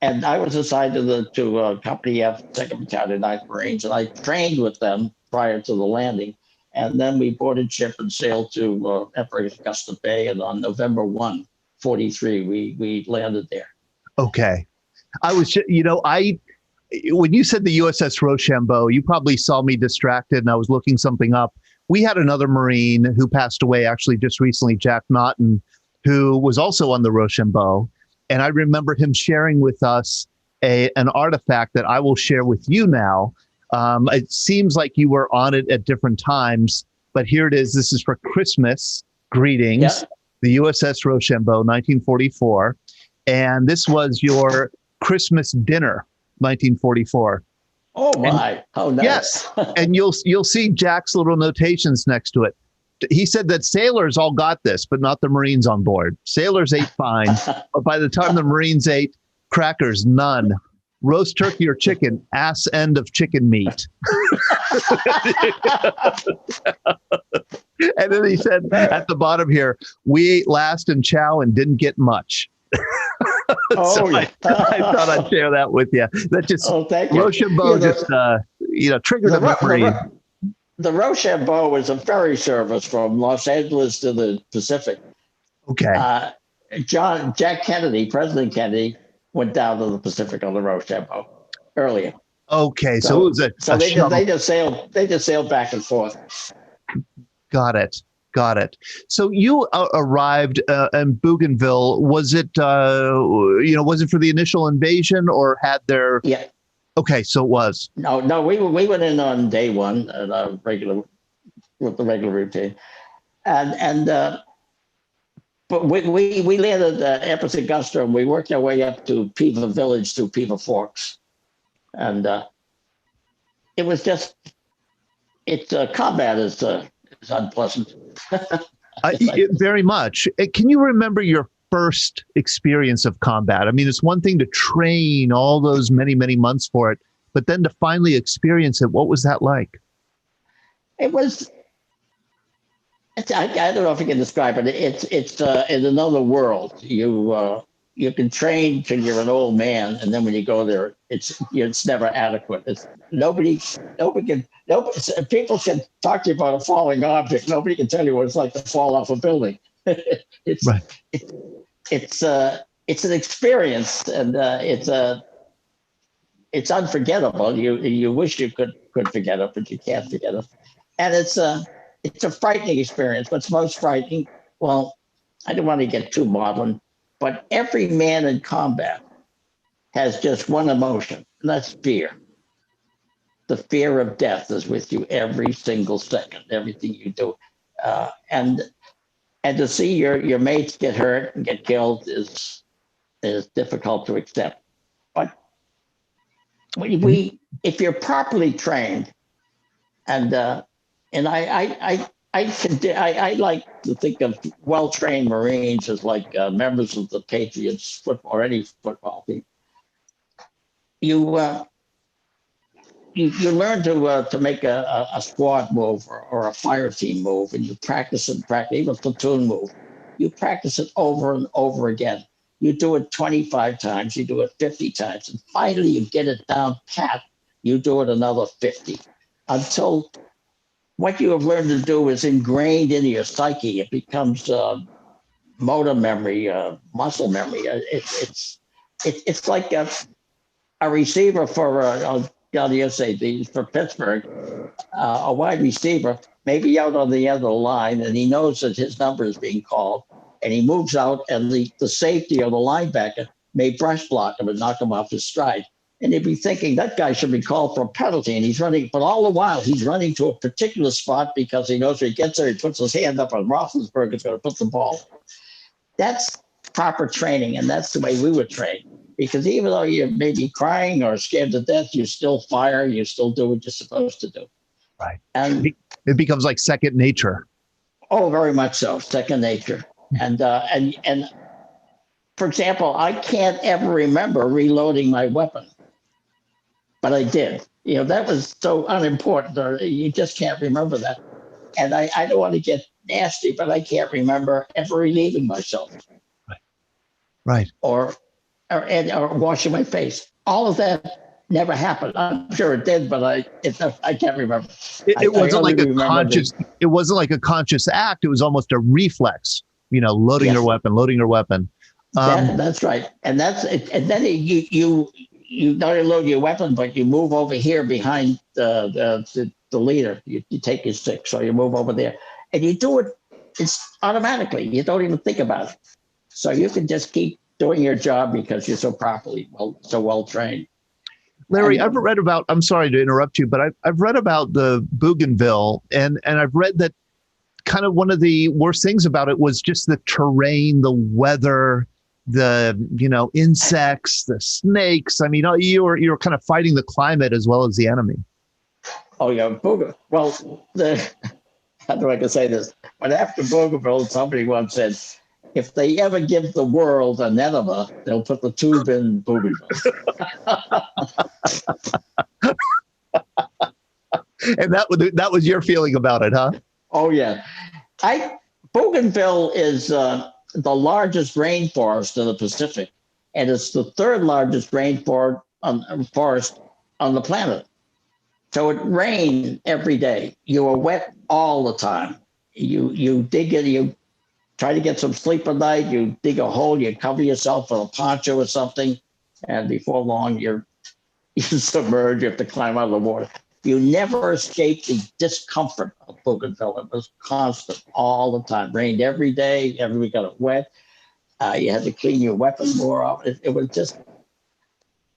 And I was assigned to Company F, 2nd Battalion, 9th Marines, and I trained with them prior to the landing. And then we boarded ship and sailed to Emperor Augusta Bay. And on November 1, 43, we landed there. Okay. I was, when you said the USS Rochambeau, you probably saw me distracted and I was looking something up. We had another Marine who passed away actually just recently, Jack Naughton, who was also on the Rochambeau. And I remember him sharing with us an artifact that I will share with you now. It seems like you were on it at different times, but here it is. This is for Christmas greetings, Yeah. the USS Rochambeau, 1944. And this was your Christmas dinner, 1944. Oh my! How nice! Yes, and you'll see Jack's little notations next to it. He said that sailors all got this, but not the Marines on board. Sailors ate fine, but by the time the Marines ate, crackers, none. Roast turkey or chicken, ass end of chicken meat. And then he said at the bottom here, we ate last in chow and didn't get much. So I thought I'd share that with you. That just, thank you. Rochambeau just, triggered a memory. The Rochambeau was a ferry service from Los Angeles to the Pacific. Okay. Jack Kennedy, President Kennedy, went down to the Pacific on the Rochambeau earlier. Okay, so it was they just sailed back and forth. Got it. So you arrived in Bougainville. Was it was it for the initial invasion or had there? Yeah. Okay, so it was. No, we went in on day one with the regular routine, but we landed at Empress Augusta and we worked our way up to Piva Village through Piva Forks, and it was just combat is unpleasant. Very much. Can you remember your first experience of combat? I mean, it's one thing to train all those many, many months for it, but then to finally experience it, what was that like? It was, I don't know if you can describe it. It's in another world. You can train till you're an old man, and then when you go there, it's never adequate. People can talk to you about a falling object. Nobody can tell you what it's like to fall off a building. It's right. It's an experience, and it's unforgettable. You wish you could forget it, but you can't forget it. And it's a frightening experience. What's most frightening? Well, I don't want to get too maudlin, but every man in combat has just one emotion, and that's fear. The fear of death is with you every single second, everything you do, and to see your mates get hurt and get killed is difficult to accept. But if you're properly trained, and I like to think of well-trained Marines as like members of the Patriots football or any football team. You learn to make a squad move or a fire team move, and you practice, even a platoon move. You practice it over and over again. You do it 25 times, you do it 50 times, and finally you get it down pat. You do it another 50 until what you have learned to do is ingrained into your psyche. It becomes motor memory, muscle memory. It's like a receiver for on the USA for Pittsburgh, a wide receiver, maybe out on the end of the line, and he knows that his number is being called, and he moves out, and the safety or the linebacker may brush block him and knock him off his stride. And he'd be thinking that guy should be called for a penalty, and he's running, but all the while he's running to a particular spot because he knows when he gets there, he puts his hand up, and Roethlisberger's going to put the ball. That's proper training, and that's the way we were trained. Because even though you may be crying or scared to death, you still fire, you still do what you're supposed to do. Right. And it becomes like second nature. Oh, very much so, second nature. And for example, I can't ever remember reloading my weapon, but I did. You know, that was so unimportant, or you just can't remember that. And I don't want to get nasty, but I can't remember ever relieving myself. Right. Or washing my face. All of that never happened. I'm sure it did, but I can't remember. It wasn't like a conscious. It wasn't like a conscious act. It was almost a reflex. You know, loading your weapon. That's right, and that's it. And then you not only load your weapon, but you move over here behind the leader. You take your stick, so you move over there, and you do it. It's automatically. You don't even think about it. So you can just keep doing your job because you're so well trained. Larry, I've read about, I'm sorry to interrupt you, but I've read about the Bougainville, and I've read that kind of one of the worst things about it was just the terrain, the weather, the, insects, the snakes. I mean, you're kind of fighting the climate as well as the enemy. Oh yeah. Well, how do I can say this? But after Bougainville, somebody once said, if they ever give the world an enema, they'll put the tube in Bougainville. And that was your feeling about it, huh? Oh yeah, Bougainville is the largest rainforest in the Pacific, and it's the third largest rainforest on the planet. So it rained every day. You were wet all the time. You dig it. You try to get some sleep at night. You dig a hole. You cover yourself with a poncho or something, and before long you submerge. You have to climb out of the water. You never escaped the discomfort of Bougainville. It was constant all the time. Rained every day. Every week got it wet. You had to clean your weapon more often. It was just.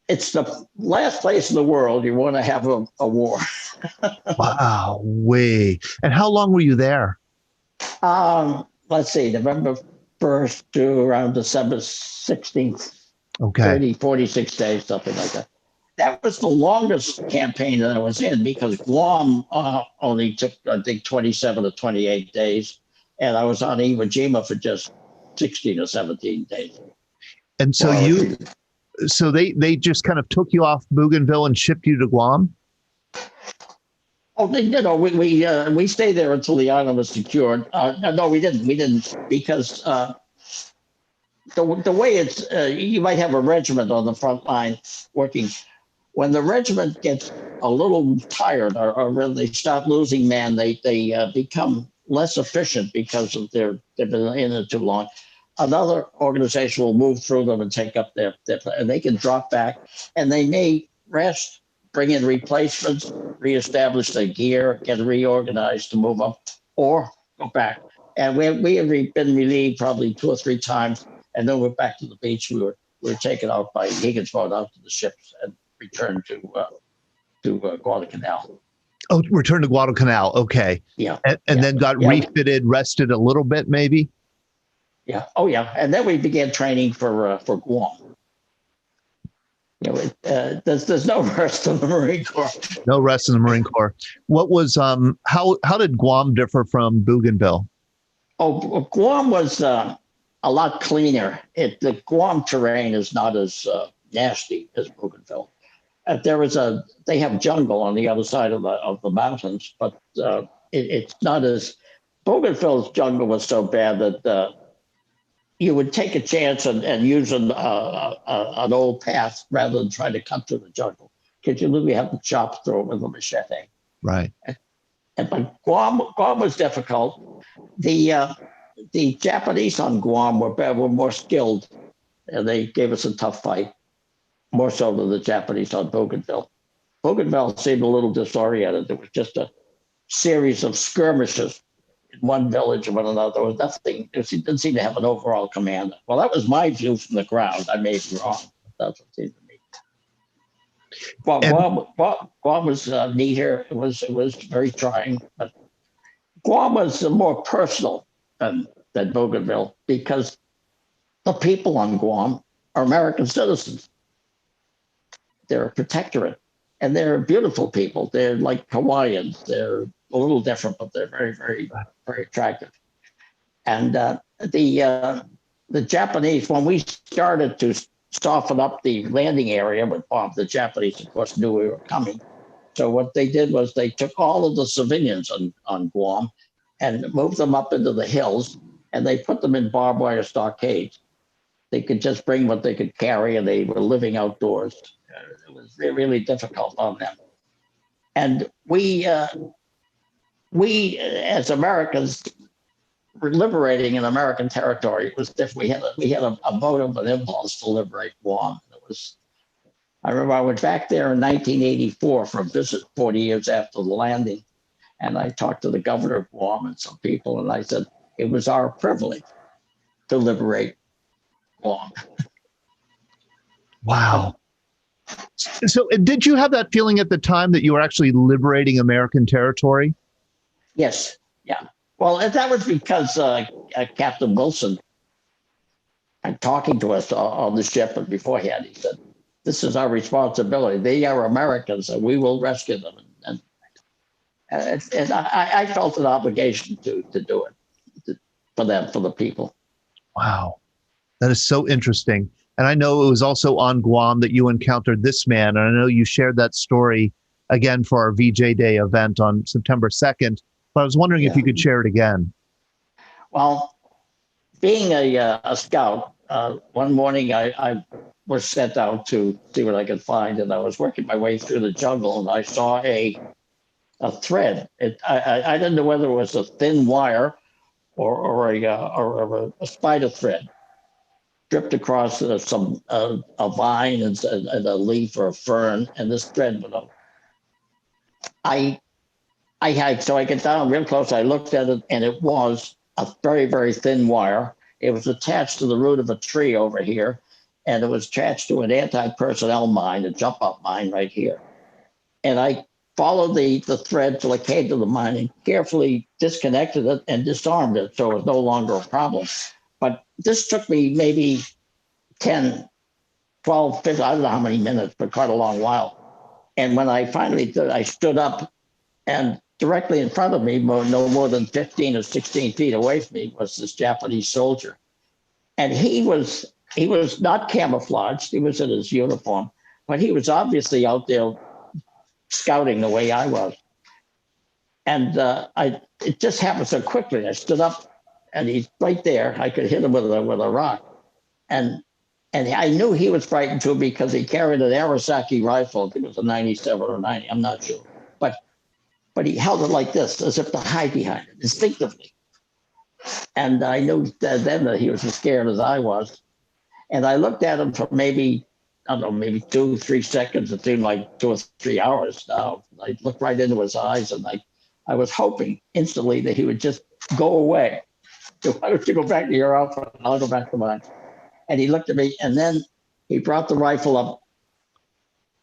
It's the last place in the world you want to have a war. Wow, way. And how long were you there? Let's see, November 1st to around December 16th. Okay. 30, 46 days, something like that. That was the longest campaign that I was in because Guam only took, I think, 27 or 28 days. And I was on Iwo Jima for just 16 or 17 days. And so So they just kind of took you off Bougainville and shipped you to Guam? Oh, we stayed there until the island was secured. No, we didn't. We didn't because the way it's you might have a regiment on the front line working. When the regiment gets a little tired or when they start losing men, they become less efficient because of they've been in it too long. Another organization will move through them and take up their and they can drop back and they may rest, bring in replacements, reestablish their gear, get reorganized to move up, or go back. And we have been relieved probably 2 or 3 times, and then we're back to the beach. We were taken out by Higgins boat out to the ships and returned to Guadalcanal. Oh, returned to Guadalcanal. Okay. Yeah. And then got refitted, rested a little bit, maybe. Yeah. Oh, yeah. And then we began training for Guam. There's no rest in the Marine Corps. No rest in the Marine Corps. What was how did Guam differ from Bougainville? Oh, Guam was a lot cleaner. The Guam terrain is not as nasty as Bougainville. They have jungle on the other side of the mountains, but it's not as. Bougainville's jungle was so bad that you would take a chance and use an old path rather than try to cut through the jungle, because you literally have to chop through it with a machete. Right. But Guam was difficult. The Japanese on Guam were more skilled, and they gave us a tough fight, more so than the Japanese on Bougainville. Bougainville seemed a little disoriented. It was just a series of skirmishes in one village or one another. There was nothing, it didn't seem to have an overall command. Well, that was my view from the ground. I may be wrong. That's what it seemed to me. Well, Guam was neater. It was very trying, but Guam was more personal than Bougainville because the people on Guam are American citizens. They're a protectorate, and they're beautiful people. They're like Hawaiians. They're a little different, but they're very, very, very attractive. And the Japanese, when we started to soften up the landing area with Guam, the Japanese, of course, knew we were coming. So what they did was they took all of the civilians on Guam and moved them up into the hills, and they put them in barbed wire stockades. They could just bring what they could carry, and they were living outdoors. It was really difficult on them. And we as Americans, were liberating an American territory. It was different. We had a motive, an impulse to liberate Guam. I remember I went back there in 1984 for a visit 40 years after the landing. And I talked to the governor of Guam and some people, and I said, it was our privilege to liberate Guam. Wow. So did you have that feeling at the time that you were actually liberating American territory? Yes. Yeah. Well, that was because Captain Wilson, talking to us on the ship beforehand, he said, this is our responsibility. They are Americans, and we will rescue them. And I felt an obligation to do it for them, for the people. Wow. That is so interesting. And I know it was also on Guam that you encountered this man. And I know you shared that story again for our VJ Day event on September 2nd. But I was wondering if you could share it again. Well, being a scout, one morning I was sent out to see what I could find. And I was working my way through the jungle, and I saw a thread. I didn't know whether it was a thin wire or a spider thread dripped across a vine and a leaf or a fern, and this thread went up. So I get down real close. I looked at it, and it was a very, very thin wire. It was attached to the root of a tree over here, and it was attached to an anti-personnel mine, a jump-up mine right here. And I followed the thread till it came to the mine and carefully disconnected it and disarmed it, so it was no longer a problem. But this took me maybe 10, 12, 15, I don't know how many minutes, but quite a long while. And when I finally did, I stood up, and directly in front of me, no more than 15 or 16 feet away from me, was this Japanese soldier. And he was not camouflaged. He was in his uniform, but he was obviously out there scouting the way I was. And it just happened so quickly. I stood up, and he's right there. I could hit him with a rock. And I knew he was frightened too, because he carried an Arasaki rifle. I think it was a 97 or 90, I'm not sure. But he held it like this, as if to hide behind it, instinctively. And I knew then that he was as scared as I was. And I looked at him for maybe 2, 3 seconds. It seemed like 2 or 3 hours now. I looked right into his eyes, and I was hoping instantly that he would just go away. So why don't you go back to your outfit? I'll go back to mine. And he looked at me, and then he brought the rifle up.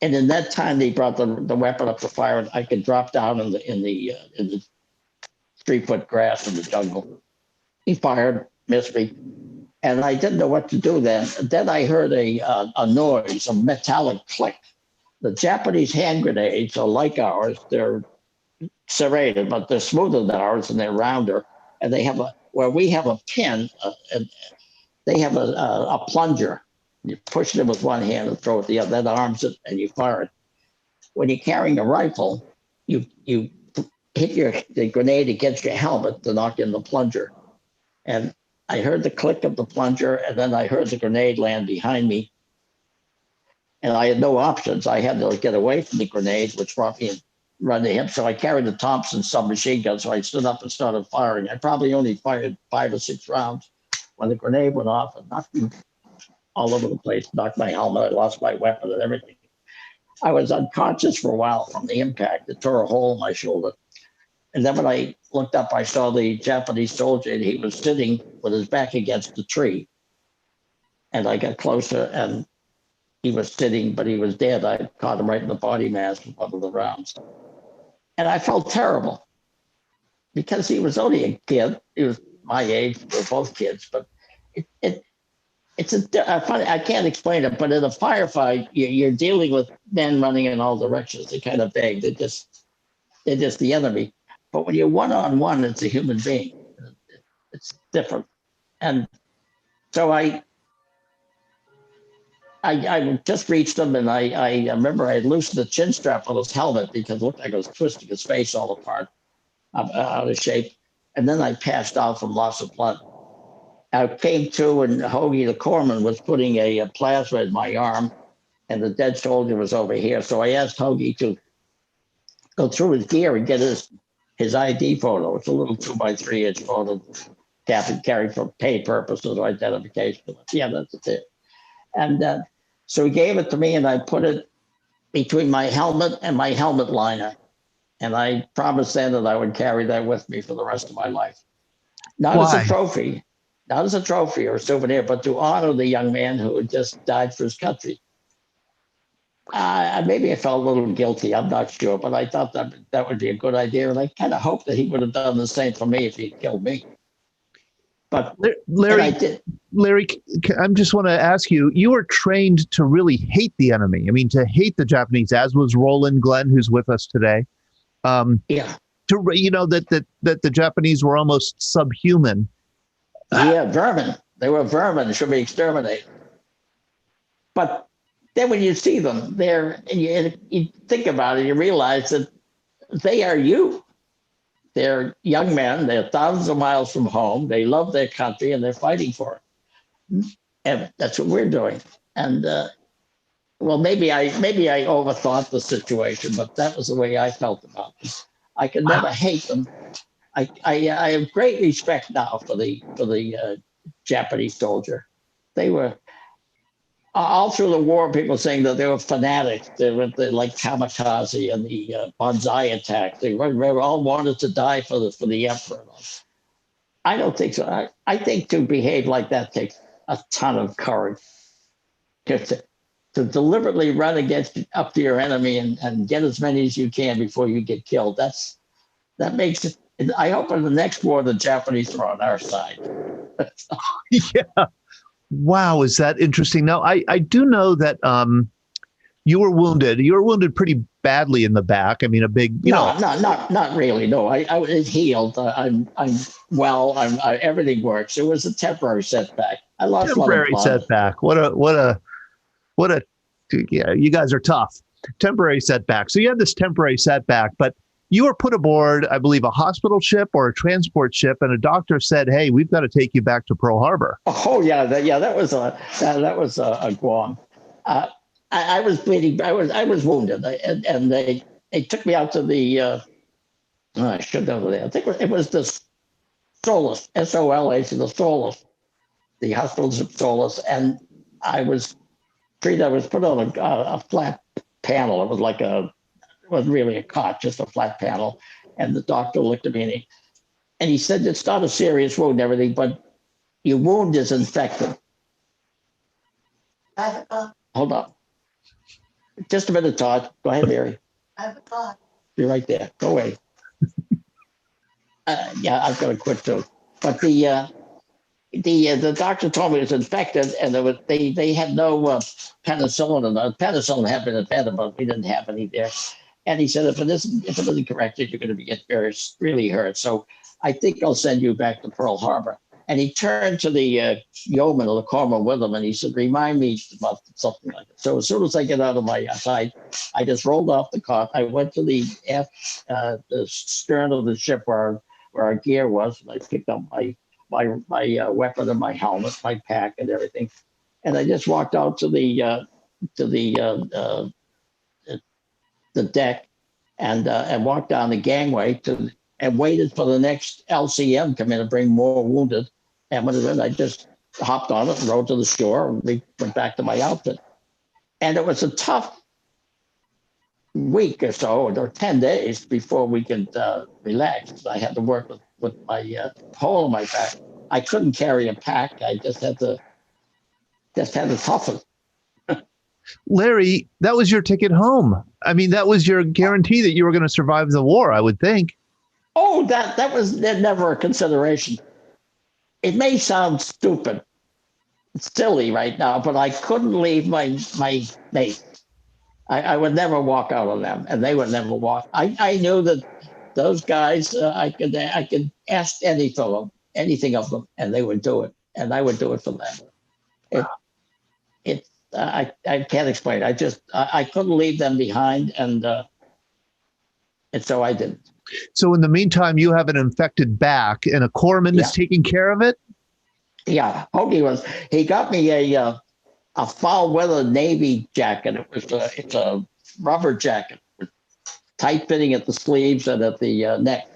And in that time, he brought the weapon up to fire, and I could drop down in the 3-foot grass in the jungle. He fired, missed me, and I didn't know what to do then. Then I heard a noise, a metallic click. The Japanese hand grenades are like ours. They're serrated, but they're smoother than ours, and they're rounder. And they have where we have a pin, and they have a plunger. You push it in with one hand and throw it with the other, that arms it, and you fire it. When you're carrying a rifle, you hit the grenade against your helmet to knock in the plunger. And I heard the click of the plunger, and then I heard the grenade land behind me. And I had no options. I had to get away from the grenade, which brought me and run to him. So I carried the Thompson submachine gun, so I stood up and started firing. I probably only fired 5 or 6 rounds when the grenade went off and knocked me all over the place, knocked my helmet, I lost my weapon and everything. I was unconscious for a while from the impact. It tore a hole in my shoulder. And then when I looked up, I saw the Japanese soldier, and he was sitting with his back against the tree. And I got closer, and he was sitting, but he was dead. I caught him right in the body mass with one of the rounds. And I felt terrible because he was only a kid. He was my age. We were both kids, but it's funny. I can't explain it, but in a firefight, you're dealing with men running in all directions. They're kind of vague. They're just the enemy. But when you're one-on-one, it's a human being. It's different. And so I just reached him, and I remember I loosened the chin strap on his helmet because it looked like I was twisting his face all apart, out of shape. And then I passed out from loss of blood. I came to, and Hoagie, the corpsman, was putting a plasma in my arm, and the dead soldier was over here. So I asked Hoagie to go through his gear and get his ID photo. It's a little 2x3-inch photo, carried for pay purposes or identification. Yeah, that's it. And so he gave it to me, and I put it between my helmet and my helmet liner. And I promised then that I would carry that with me for the rest of my life. Not as a trophy, not as a trophy or a souvenir, but to honor the young man who had just died for his country. Maybe I felt a little guilty, I'm not sure, but I thought that would be a good idea. And I kind of hoped that he would have done the same for me if he'd killed me. But Larry, I just want to ask you, you were trained to really hate the enemy. I mean, to hate the Japanese, as was Roland Glenn, who's with us today. Yeah. That the Japanese were almost subhuman. Yeah, vermin. They were vermin, should be exterminated. But then when you see them there, and you think about it, you realize that they are you. They're young men. They're thousands of miles from home. They love their country, and they're fighting for it. And that's what we're doing. And well, maybe I overthought the situation, but that was the way I felt about them. I could never hate them. I have great respect now for the Japanese soldier. They were all through the war. People saying that they were fanatics. They were like kamikaze and the bonsai attack. They all wanted to die for the emperor. I don't think so. I think to behave like that takes a ton of courage. To deliberately run up to your enemy and get as many as you can before you get killed. That makes it. I hope in the next war the Japanese are on our side. Yeah. Wow, is that interesting? Now, I do know that you were wounded. You were wounded pretty badly in the back. I mean, a big, not really. No, I was healed. I'm well. Everything works. It was a temporary setback. I lost temporary setback. What a. Yeah, you guys are tough. Temporary setback. So you had this temporary setback, but you were put aboard, I believe, a hospital ship or a transport ship, and a doctor said, "Hey, we've got to take you back to Pearl Harbor." Oh yeah, that was a Guam. I was bleeding. I was wounded, and they took me out to the. I should know that. I think it was the Solis, SOLAS, the Solis, the hospitals of Solis, and I was treated. I was put on a flat panel. It was like it wasn't really a cot, just a flat panel. And the doctor looked at me and he said, "It's not a serious wound and everything, but your wound is infected." I have a thought. Hold on. Just a minute, Todd. Go ahead, Mary. I have a thought. You're right there. Go away. Yeah, I've got to quit too. But the doctor told me it was infected, and they had no penicillin. And penicillin had been invented, but we didn't have any there. And he said, if it isn't corrected, you're going to get really hurt. So I think I'll send you back to Pearl Harbor. And he turned to the yeoman or the corpsman with him, and he said, "Remind me about something like that." So as soon as I get out of my side, I just rolled off the cot. I went to the stern of the ship where our gear was, and I picked up my weapon and my helmet, my pack, and everything. And I just walked out to the deck and walked down the gangway and waited for the next LCM to come in and bring more wounded. And when it was, I just hopped on it and rode to the shore, and we went back to my outfit. And it was a tough week or so, or 10 days before we could relax. I had to work with my hole in my back. I couldn't carry a pack. I just had to toughen. Larry, that was your ticket home. I mean, that was your guarantee that you were going to survive the war, I would think. Oh, that was never a consideration. It may sound stupid, silly right now, but I couldn't leave my mate. I would never walk out on them, and they would never walk. I knew that those guys, I could ask anything of them, and they would do it, and I would do it for them. I can't explain. I couldn't leave them behind, and so I didn't. So in the meantime, you have an infected back, and a corpsman is taking care of it? Yeah, he got me a foul weather Navy jacket. It's a rubber jacket with tight fitting at the sleeves and at the neck,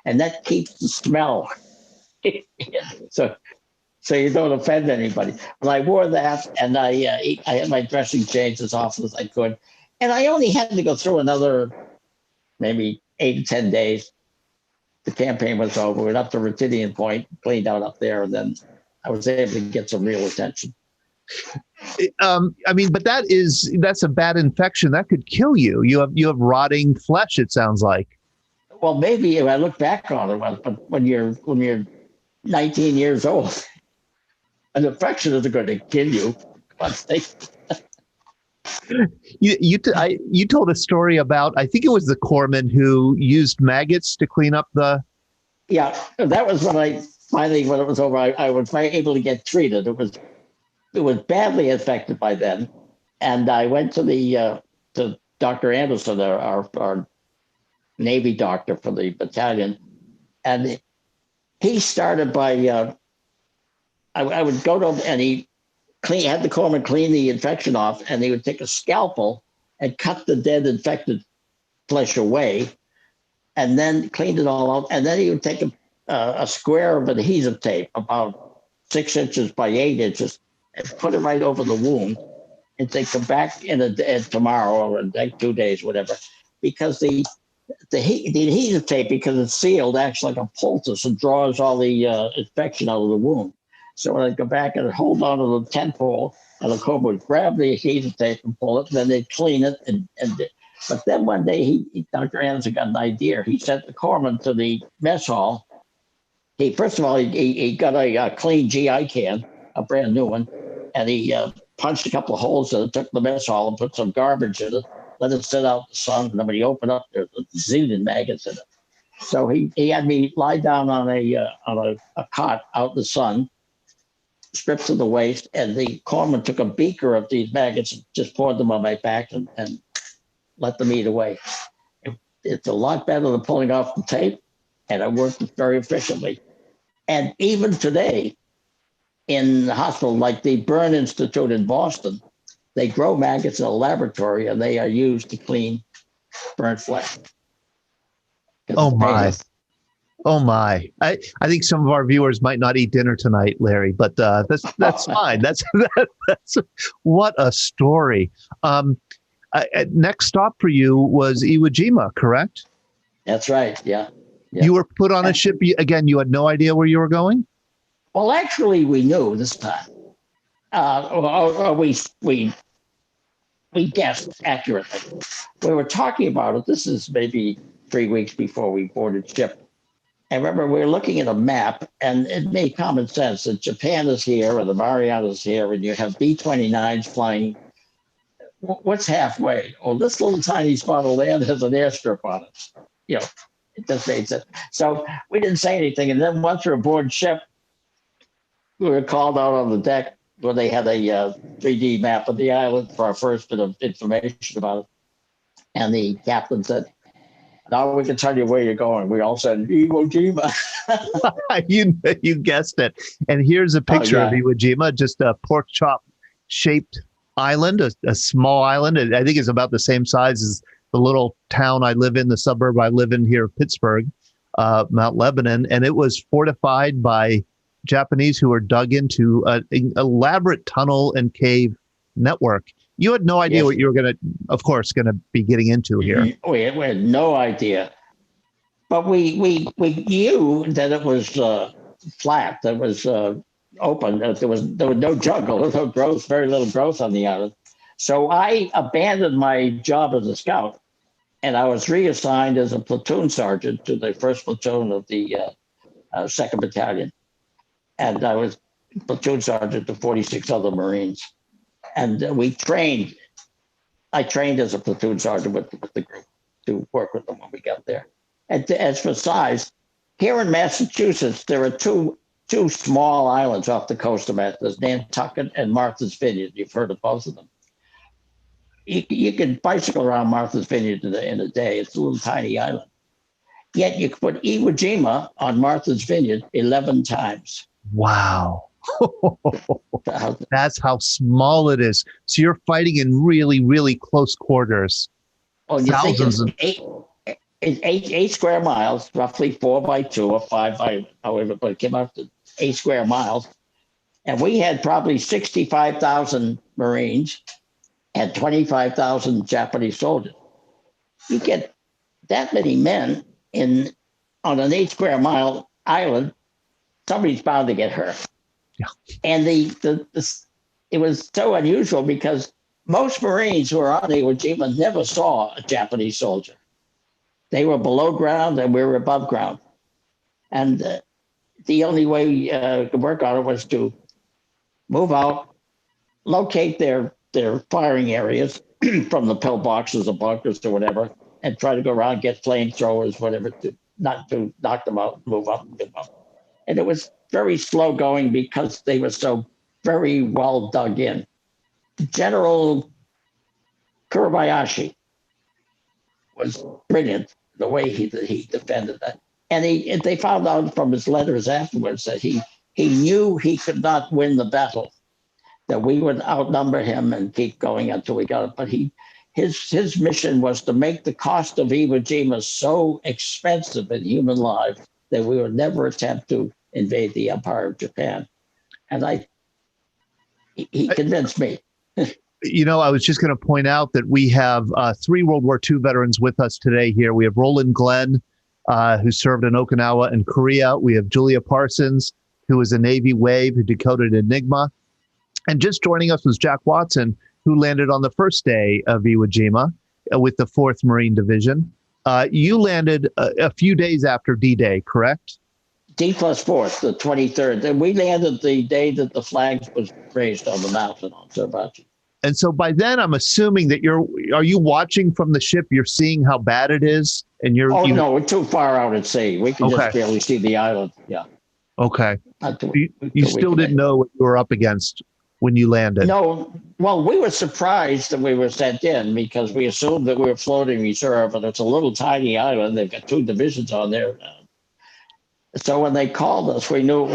and that keeps the smell. So you don't offend anybody. But I wore that, and I had my dressing changed as often as I could, and I only had to go through another maybe 8 to 10 days. The campaign was over. We went up to Retidian Point, cleaned out up there, and then I was able to get some real attention. I mean, but that's a bad infection. That could kill you. You have rotting flesh, it sounds like. Well, maybe if I look back on it, but when you're 19 years old, an infection isn't going to kill you. You told a story about, I think it was the corpsman who used maggots to clean up the. Yeah, that was when when it was over, I was able to get treated. It was badly infected by then, and I went to to Dr. Anderson, our Navy doctor for the battalion, and he started by. I would go to him, and he had the corpsman clean the infection off, and he would take a scalpel and cut the dead infected flesh away, and then cleaned it all out. And then he would take a square of adhesive tape about 6 inches by 8 inches and put it right over the wound and say, come back tomorrow or in like 2 days, whatever, because the adhesive tape, because it's sealed, acts like a poultice and draws all the infection out of the wound. So when I'd go back and hold on to the tent pole, and the corpsman would grab the adhesive tape and pull it, and then they'd clean it. But then one day, Dr. Anderson got an idea. He sent the corpsman to the mess hall. First of all, he got a clean GI can, a brand new one, and he punched a couple of holes in it, took the mess hall and put some garbage in it, let it sit out in the sun, and then when he opened up, there's a zillion maggots in it. So he had me lie down on a cot out in the sun, stripped to the waist, and the corpsman took a beaker of these maggots and just poured them on my back and let them eat away. It's a lot better than pulling off the tape, and it worked very efficiently. And even today, in the hospital, like the Burn Institute in Boston, they grow maggots in a laboratory, and they are used to clean burnt flesh. Oh my. Oh my! I think some of our viewers might not eat dinner tonight, Larry, but that's fine. That's what a story. Next stop for you was Iwo Jima, correct? That's right. Yeah. You were put on a ship again. You had no idea where you were going. Well, actually, we knew this time. We guessed accurately. We were talking about it. This is maybe 3 weeks before we boarded ship. And remember, we were looking at a map, and it made common sense that Japan is here, and the Marianas here, and you have B-29s flying. What's halfway? Oh, this little tiny spot of land has an airstrip on it. It just made sense. So we didn't say anything. And then once we were aboard ship, we were called out on the deck where they had a 3D map of the island for our first bit of information about it. And the captain said, now we can tell you where you're going. We all said, Iwo Jima. You guessed it. And here's a picture of Iwo Jima, just a pork chop shaped island, a small island. I think it's about the same size as the little town I live in, the suburb I live in here, Pittsburgh, Mount Lebanon. And it was fortified by Japanese who were dug into an elaborate tunnel and cave network. You had no idea Yes. what you were going to, of course, going to be getting into here. We had no idea. But we knew that it was flat, that was open, that there was no jungle, no growth, very little growth on the island. So I abandoned my job as a scout, and I was reassigned as a platoon sergeant to the 1st Platoon of the 2nd Battalion. And I was platoon sergeant to 46 other Marines. And we trained. I trained as a platoon sergeant with the group to work with them when we got there. And as for size, here in Massachusetts, there are two small islands off the coast of Massachusetts, Nantucket and Martha's Vineyard. You've heard of both of them. You can bicycle around Martha's Vineyard in a day. It's a little tiny island. Yet you can put Iwo Jima on Martha's Vineyard 11 times. Wow. That's how small it is. So you're fighting in really, really close quarters. Oh, you think it's 8 square miles, roughly 4 by 2 or 5 by however, but it came out to 8 square miles. And we had probably 65,000 Marines and 25,000 Japanese soldiers. You get that many men on an 8 square mile island, somebody's bound to get hurt. Yeah. And it was so unusual because most Marines who were on Iwo Jima never saw a Japanese soldier. They were below ground and we were above ground. And the only way to work on it was to move out, locate their firing areas from the pillboxes or bunkers or whatever, and try to go around, get flamethrowers, whatever, to knock them out, move up, and move up. And it was very slow going because they were so very well dug in. General Kurabayashi was brilliant the way he defended that. And they found out from his letters afterwards that he knew he could not win the battle, that we would outnumber him and keep going until we got it. But his mission was to make the cost of Iwo Jima so expensive in human lives that we would never attempt to invade the Empire of Japan. And he convinced me. I was just going to point out that we have 3 World War II veterans with us today here. We have Roland Glenn, who served in Okinawa and Korea. We have Julia Parsons, who was a Navy Wave who decoded Enigma. And just joining us was Jack Watson, who landed on the first day of Iwo Jima with the 4th Marine Division. You landed a few days after D-Day, correct? D+4th, the 23rd. And we landed the day that the flag was raised on the mountain on Suribachi. And so by then, I'm assuming that are you watching from the ship? You're seeing how bad it is? And no, we're too far out at sea. We can just barely see the island. Yeah. Okay. You still didn't know what you were up against when you landed? No. Well, we were surprised that we were sent in because we assumed that we were floating reserve, and it's a little tiny island. They've got 2 divisions on there. So when they called us, we knew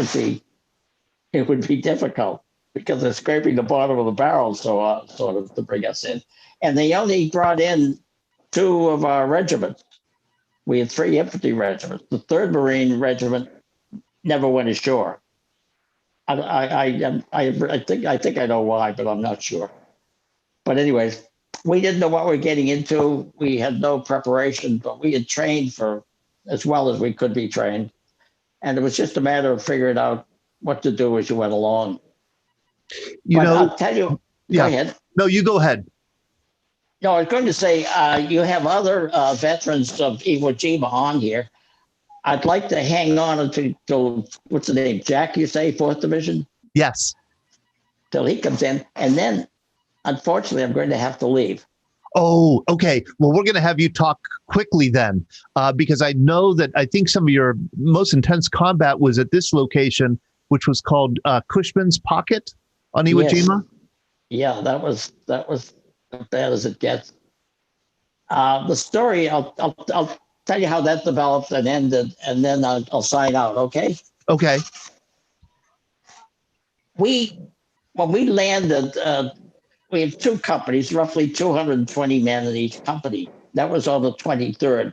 it would be difficult because they're scraping the bottom of the barrel sort of to bring us in. And they only brought in 2 of our regiments. We had 3 infantry regiments. The 3rd Marine Regiment never went ashore. I think I know why, but I'm not sure. But anyways, we didn't know what we were getting into. We had no preparation, but we had trained for as well as we could be trained. And it was just a matter of figuring out what to do as you went along. I'll tell you, go ahead. No, you go ahead. No, I was going to say, you have other veterans of Iwo Jima on here. I'd like to hang on until what's the name? Jack, you say, 4th Division? Yes. Till he comes in. And then, unfortunately, I'm going to have to leave. Oh, okay. Well, we're going to have you talk quickly then, because I know that I think some of your most intense combat was at this location, which was called Cushman's Pocket on Iwo Jima. Yeah, that was as bad as it gets. The story, I'll tell you how that developed and ended, and then I'll sign out. Okay. Okay. When we landed, we had 2 companies, roughly 220 men in each company. That was on the 23rd.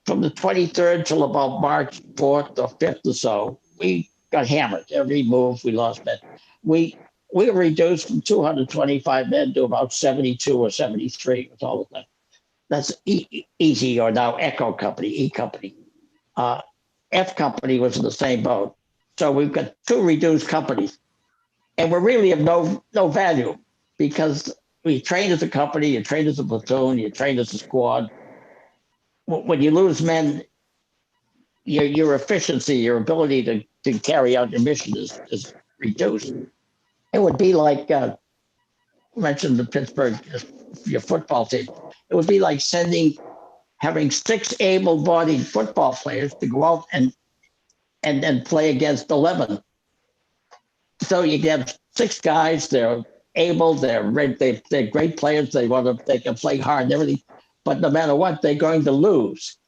From the 23rd till about March 4th or 5th or so, we got hammered. Every move, we lost men. we were reduced from 225 men to about 72 or 73 with all of that. That's Easy, or now Echo Company, E Company. F Company was in the same boat. So we've got two reduced companies. And we're really of no value, because we train as a company, you train as a platoon, you train as a squad. When you lose men, your efficiency, your ability to carry out your mission is reduced. It would be like, mentioned the Pittsburgh, your football team. It would be like having 6 able-bodied football players to go out and play against 11. So you have 6 guys. They're able. They're great players. They can play hard and everything. But no matter what, they're going to lose,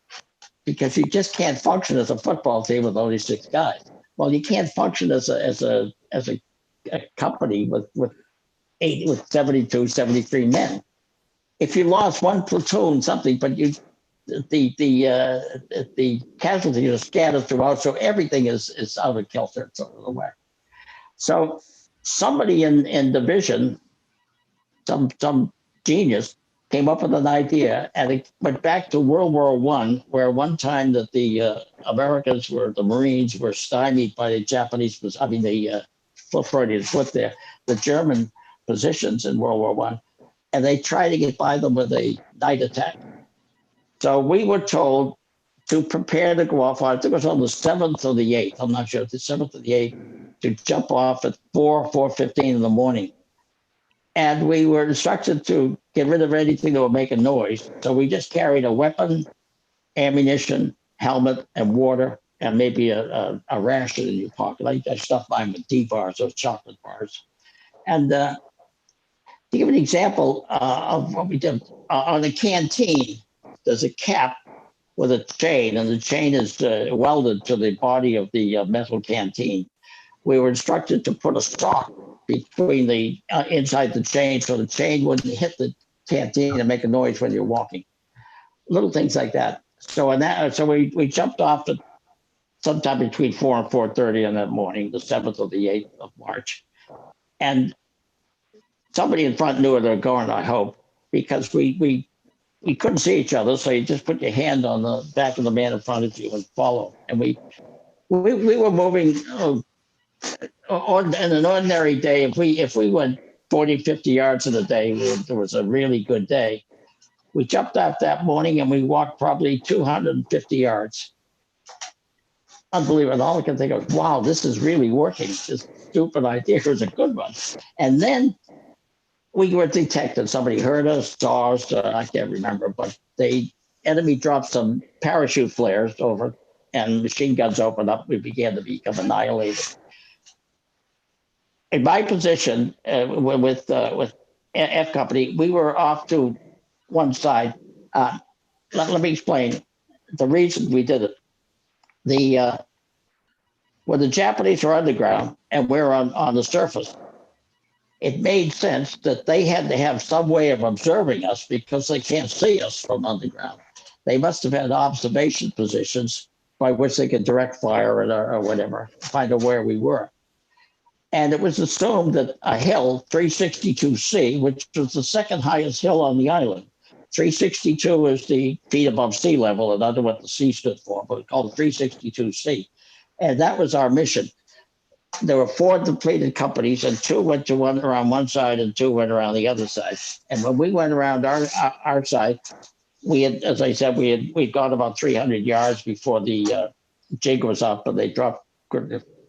because you just can't function as a football team with only 6 guys. Well, you can't function as a company with 72, 73 men. If you lost one platoon, something, but the casualties are scattered throughout, so everything is out of kilter, it's out of the whack. So somebody in division, some genius, came up with an idea, and it went back to World War I, where one time that the Marines were stymied by the Japanese, the Freudians put there, the German positions in World War I, and they tried to get by them with a night attack. So we were told to prepare to go off. I think it was on the 7th or the 8th. I'm not sure, the 7th or the 8th, to jump off at 4:15 in the morning. And we were instructed to get rid of anything that would make a noise. So we just carried a weapon, ammunition, helmet, and water, and maybe a ration in your pocket. I stuffed mine with D-bars, those chocolate bars. And to give an example of what we did, on the canteen, there's a cap with a chain, and the chain is welded to the body of the metal canteen. We were instructed to put a sock between the inside the chain, so the chain wouldn't hit the canteen and make a noise when you're walking. Little things like that. So we jumped off at sometime between 4 and 4:30 in that morning, the 7th or the 8th of March, and somebody in front knew where they were going, I hope, because we couldn't see each other, so you just put your hand on the back of the man in front of you and follow. And we were moving. In an ordinary day, if we went 40, 50 yards in a day, it was a really good day. We jumped off that morning and we walked probably 250 yards. Unbelievable. All I can think of, wow, this is really working. This stupid idea was a good one. And then we were detected. Somebody heard us, saw us, I can't remember, but the enemy dropped some parachute flares over, and machine guns opened up. We began to become annihilated. In my position with F Company, we were off to one side. Let me explain the reason we did it. When the Japanese were underground and we're on the surface, it made sense that they had to have some way of observing us, because they can't see us from underground. They must have had observation positions by which they could direct fire or whatever, find out where we were. And it was assumed that a hill, 362C, which was the second highest hill on the island. 362 is the feet above sea level, and under what the C stood for, but we called it 362C. And that was our mission. There were 4 depleted companies, and 2 went to around one side and 2 went around the other side. And when we went around our side, we had, as I said, we'd gone about 300 yards before the jig was up, and they dropped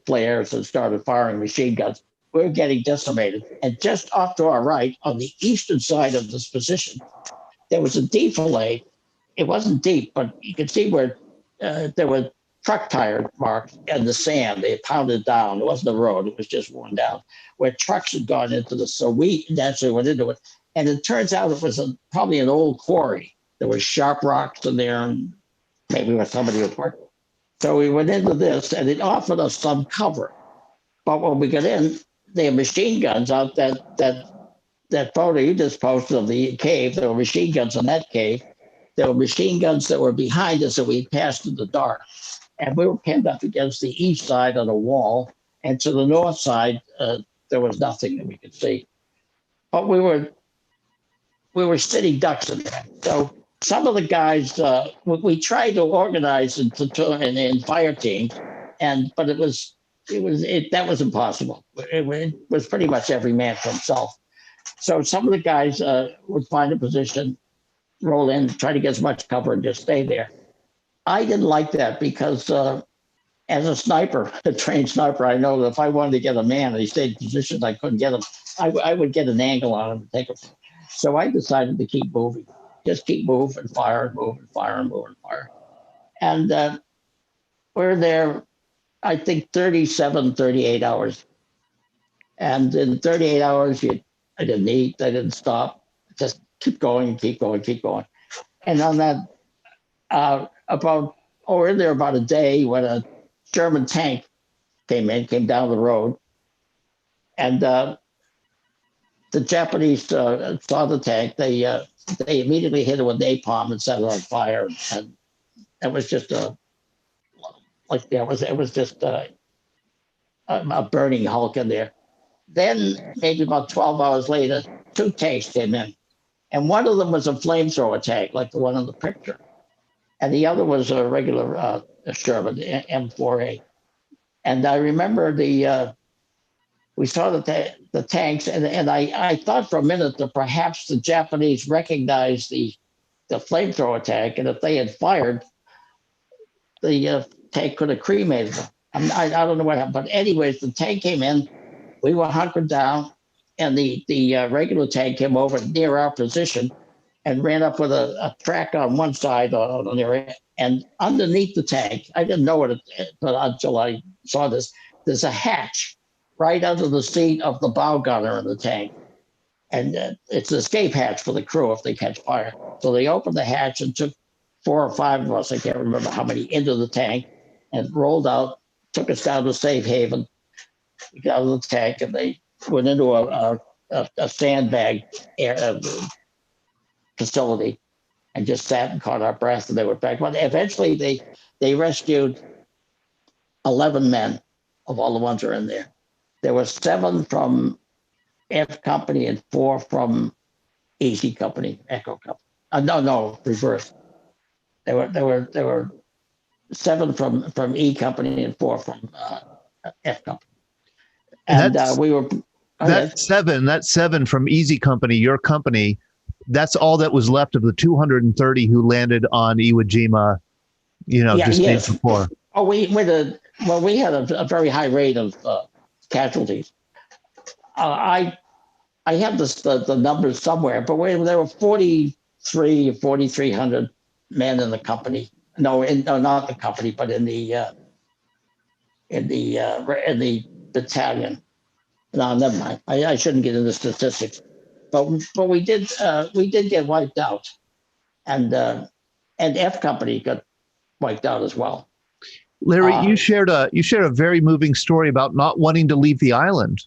flares and started firing machine guns. We were getting decimated. And just off to our right, on the eastern side of this position, there was a defilade. It wasn't deep, but you could see where there were truck tire marks in the sand. They had pounded down. It wasn't a road. It was just worn down, where trucks had gone into this. So we naturally went into it. And it turns out it was probably an old quarry. There were sharp rocks in there, and maybe where somebody was working. So we went into this, and it offered us some cover. But when we got in, they had machine guns out that photo you just posted of the cave. There were machine guns in that cave. There were machine guns that were behind us that we passed in the dark. And we were pinned up against the east side of the wall. And to the north side, there was nothing that we could see. But we were sitting ducks in there. So some of the guys, we tried to organize in fire teams, but that was impossible. It was pretty much every man for himself. So some of the guys would find a position, roll in, try to get as much cover, and just stay there. I didn't like that because as a sniper, a trained sniper, I know that if I wanted to get a man and he stayed in positions I couldn't get him, I would get an angle on him and take him. So I decided to keep moving, just keep moving, fire and move and fire and move and fire. And we're there, I think 37, 38 hours. And in 38 hours, I didn't eat, I didn't stop, just keep going, keep going, keep going. And on that, in there about a day when a German tank came down the road, and the Japanese saw the tank. They immediately hit it with napalm and set it on fire, and it was just it was just a burning hulk in there. Then maybe about 12 hours later, 2 tanks came in, and one of them was a flamethrower tank, like the one in the picture, and the other was a regular Sherman M4A. And I remember we saw the tanks, and I thought for a minute that perhaps the Japanese recognized the flamethrower tank, and if they had fired, the tank could have cremated them. I don't know what happened, but anyways, the tank came in, we were hunkered down, and the regular tank came over near our position and ran up with a track on one side on the area, and underneath the tank, I didn't know it until I saw this, there's a hatch right under the seat of the bow gunner in the tank. And it's an escape hatch for the crew if they catch fire. So they opened the hatch and took 4 or 5 of us, I can't remember how many, into the tank and rolled out, took us down to safe haven. We got out of the tank and they went into a sandbag facility and just sat and caught our breath, and they were back. But eventually they rescued 11 men of all the ones that are in there. There were 7 from F Company and 4 from Easy Company, Echo Company. No, reverse. There were 7 from E Company and 4 from F Company. And we were that 7 from Easy Company, your company. That's all that was left of the 230 who landed on Iwo Jima, days before. Oh, we had a very high rate of casualties. I have the numbers somewhere, but there were 4,300 men in the company. No, not the company, but in the battalion. No, never mind. I shouldn't get into statistics, but we did get wiped out, and F Company got wiped out as well. Larry, you shared a very moving story about not wanting to leave the island.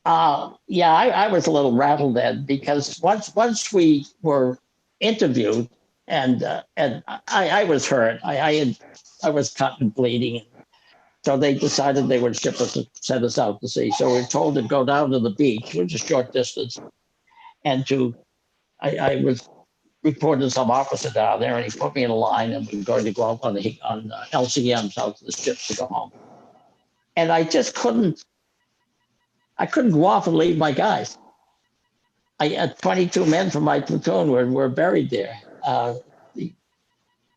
Yeah, I was a little rattled then, because once we were interviewed, and I was hurt. I was cut and bleeding. So they decided they would send us out to sea. So we were told to go down to the beach, which is a short distance, and I was reported to some officer down there, and he put me in a line, and we were going to go out on LCMs out to the ships to go home. And I just couldn't go off and leave my guys. I had 22 men from my platoon were buried there.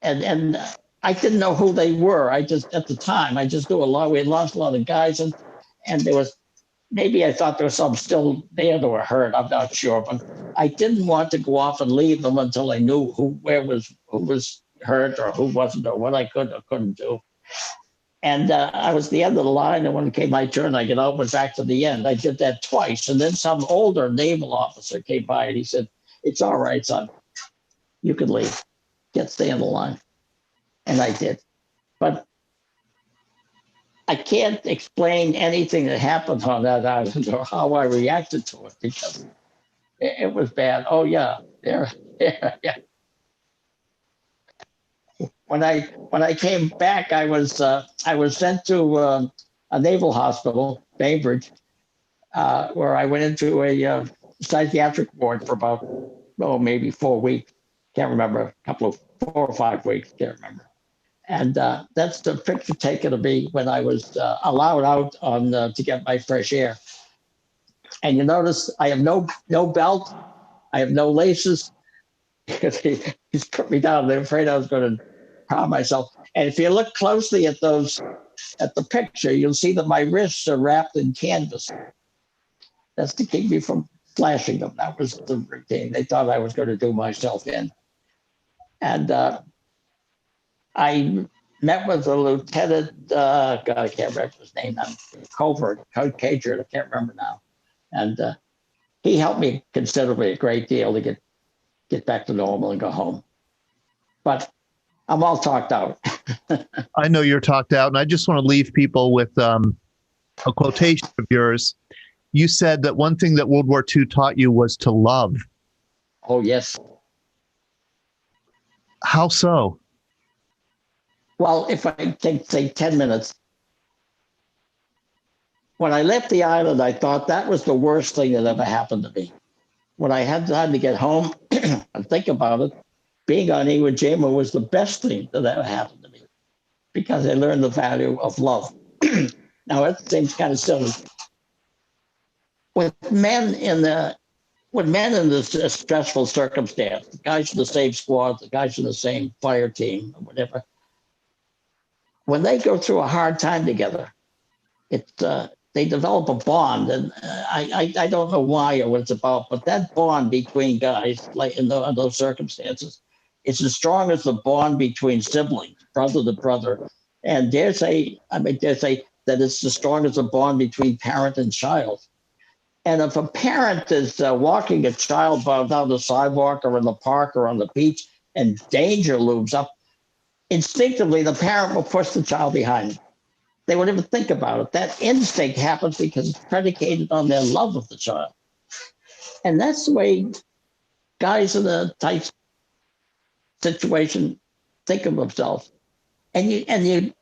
And I didn't know who they were. At the time, I just knew we had lost a lot of guys, and there was, maybe I thought there was some still there that were hurt. I'm not sure, but I didn't want to go off and leave them until I knew who was hurt or who wasn't, or what I could or couldn't do. And I was the end of the line, and when it came my turn, I went back to the end. I did that twice, and then some older naval officer came by, and he said, "It's all right, son. You can leave. Stay in the line." And I did. But I can't explain anything that happened on that island or how I reacted to it, because it was bad. Oh yeah, yeah. When I came back, I was sent to a naval hospital, Bainbridge, where I went into a psychiatric ward for about, maybe 4 weeks. Can't remember, 4 or 5 weeks, can't remember. And that's the picture taken of me when I was allowed out on to get my fresh air. And you notice I have no belt, I have no laces, because he's put me down. They're afraid I was going to harm myself. And if you look closely at the picture, you'll see that my wrists are wrapped in canvas. That's to keep me from slashing them. That was the routine. They thought I was going to do myself in. And I met with a lieutenant, God, I can't remember his name now, Covert, Cager, I can't remember now. And he helped me considerably, a great deal, to get back to normal and go home. But I'm all talked out. I know you're talked out, and I just want to leave people with a quotation of yours. You said that one thing that World War II taught you was to love. Oh, yes. How so? Well, if I take, say, 10 minutes, when I left the island, I thought that was the worst thing that ever happened to me. When I had time to get home and think about it, being on Iwo Jima was the best thing that ever happened to me, because I learned the value of love. Now, it seems kind of silly. With men in this stressful circumstance, the guys in the same squad, the guys in the same fire team, or whatever, when they go through a hard time together, they develop a bond, and I don't know why or what it's about, but that bond between guys, like in those circumstances, it's as strong as the bond between siblings, brother to brother, and dare say that it's as strong as the bond between parent and child. And if a parent is walking a child down the sidewalk or in the park or on the beach, and danger looms up, instinctively the parent will push the child behind them. They won't even think about it. That instinct happens because it's predicated on their love of the child. And that's the way guys in a tight situation think of themselves. And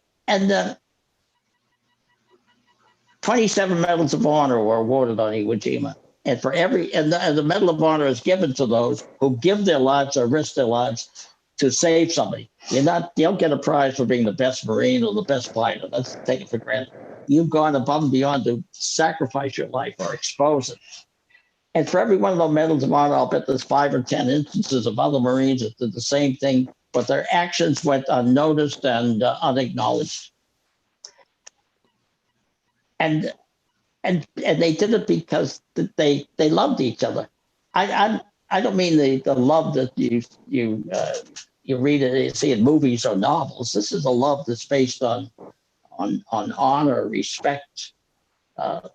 27 medals of honor were awarded on Iwo Jima. And for the Medal of Honor is given to those who give their lives or risk their lives to save somebody. You don't get a prize for being the best Marine or the best fighter. That's taken for granted. You've gone above and beyond to sacrifice your life or expose it. And for every one of those medals of honor, I'll bet there's 5 or 10 instances of other Marines that did the same thing, but their actions went unnoticed and unacknowledged. And they did it because they loved each other. I don't mean the love that you read it, you see in movies or novels. This is a love that's based on honor, respect,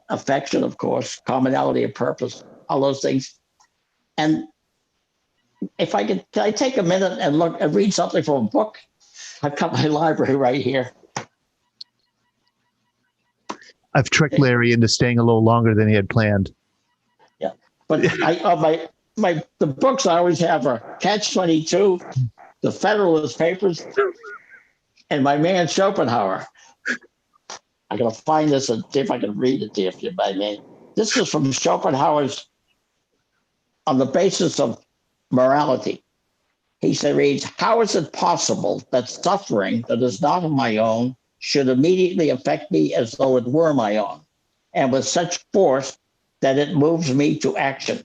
affection, of course, commonality of purpose, all those things. And if can I take a minute and look and read something from a book? I've got my library right here. I've tricked Larry into staying a little longer than he had planned. Yeah, but the books I always have are Catch-22, the Federalist Papers, and my man Schopenhauer. I'm gonna find this and see if I can read it to you, if you mind me. This is from Schopenhauer's On the Basis of Morality. He reads, how is it possible that suffering that is not of my own should immediately affect me as though it were my own, and with such force that it moves me to action?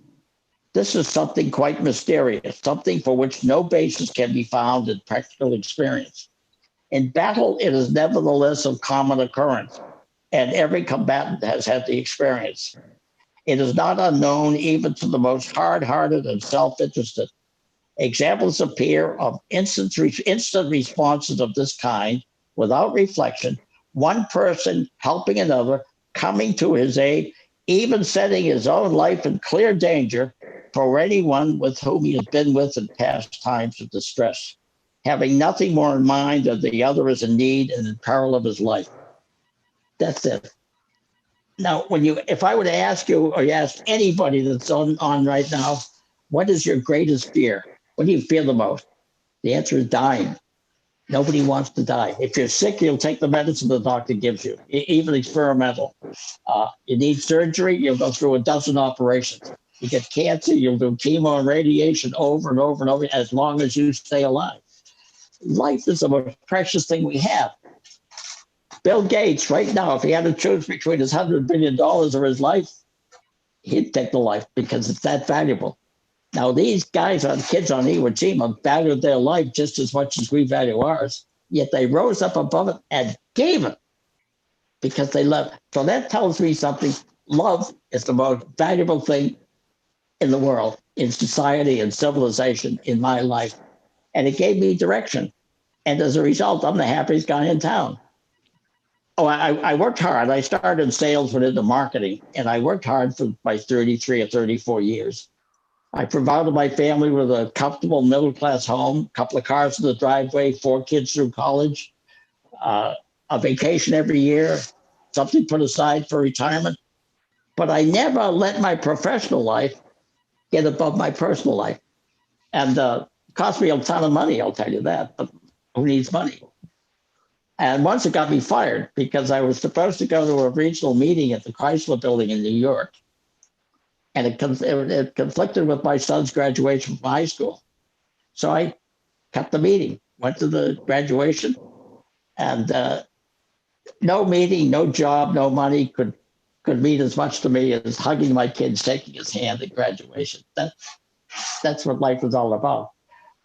This is something quite mysterious, something for which no basis can be found in practical experience. In battle, it is nevertheless of common occurrence, and every combatant has had the experience. It is not unknown even to the most hard-hearted and self-interested. Examples appear of instant responses of this kind without reflection, one person helping another, coming to his aid, even setting his own life in clear danger for anyone with whom he has been with in past times of distress, having nothing more in mind than the other is in need and in peril of his life. That's it. Now, if I were to ask you, or you ask anybody that's on right now, what is your greatest fear? What do you fear the most? The answer is dying. Nobody wants to die. If you're sick, you'll take the medicine the doctor gives you, even experimental. You need surgery, you'll go through a dozen operations. You get cancer, you'll do chemo and radiation over and over and over as long as you stay alive. Life is the most precious thing we have. Bill Gates, right now, if he had to choose between his $100 billion or his life, he'd take the life because it's that valuable. Now, these guys, kids on Iwo Jima, valued their life just as much as we value ours, yet they rose up above it and gave it because they love it. So that tells me something. Love is the most valuable thing in the world, in society and civilization, in my life. And it gave me direction. And as a result, I'm the happiest guy in town. Oh, I worked hard. I started in sales, went into marketing, and I worked hard for my 33 or 34 years. I provided my family with a comfortable middle-class home, a couple of cars in the driveway, 4 kids through college, a vacation every year, something put aside for retirement. But I never let my professional life get above my personal life. And it cost me a ton of money, I'll tell you that, but who needs money? And once it got me fired because I was supposed to go to a regional meeting at the Chrysler Building in New York. And it conflicted with my son's graduation from high school. So I cut the meeting, went to the graduation, and no meeting, no job, no money could mean as much to me as hugging my kid, shaking his hand at graduation. That's what life is all about.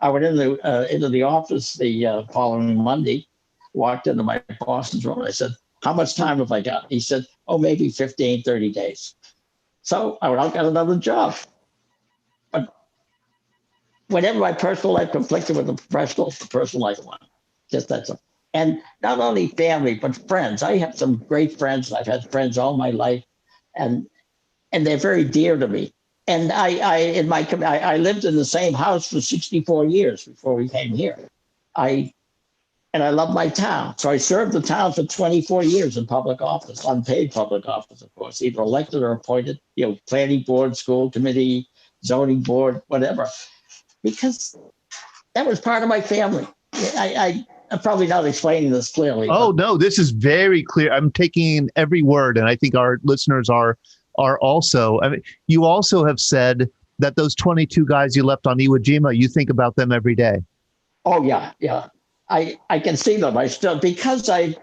I went into the office the following Monday, walked into my boss's room. I said, "How much time have I got?" He said, "Oh, maybe 15, 30 days. So I went out and got another job. But whenever my personal life conflicted with the personal life won. Just that's it. And not only family, but friends. I have some great friends. I've had friends all my life, and they're very dear to me. And I lived in the same house for 64 years before we came here. And I love my town. So I served the town for 24 years in public office, unpaid public office, of course, either elected or appointed, planning board, school committee, zoning board, whatever, because that was part of my family. I'm probably not explaining this clearly. Oh, no, this is very clear. I'm taking in every word, and I think our listeners are also. I mean, you also have said that those 22 guys you left on Iwo Jima, you think about them every day. Oh, yeah. I can see them. I still, because I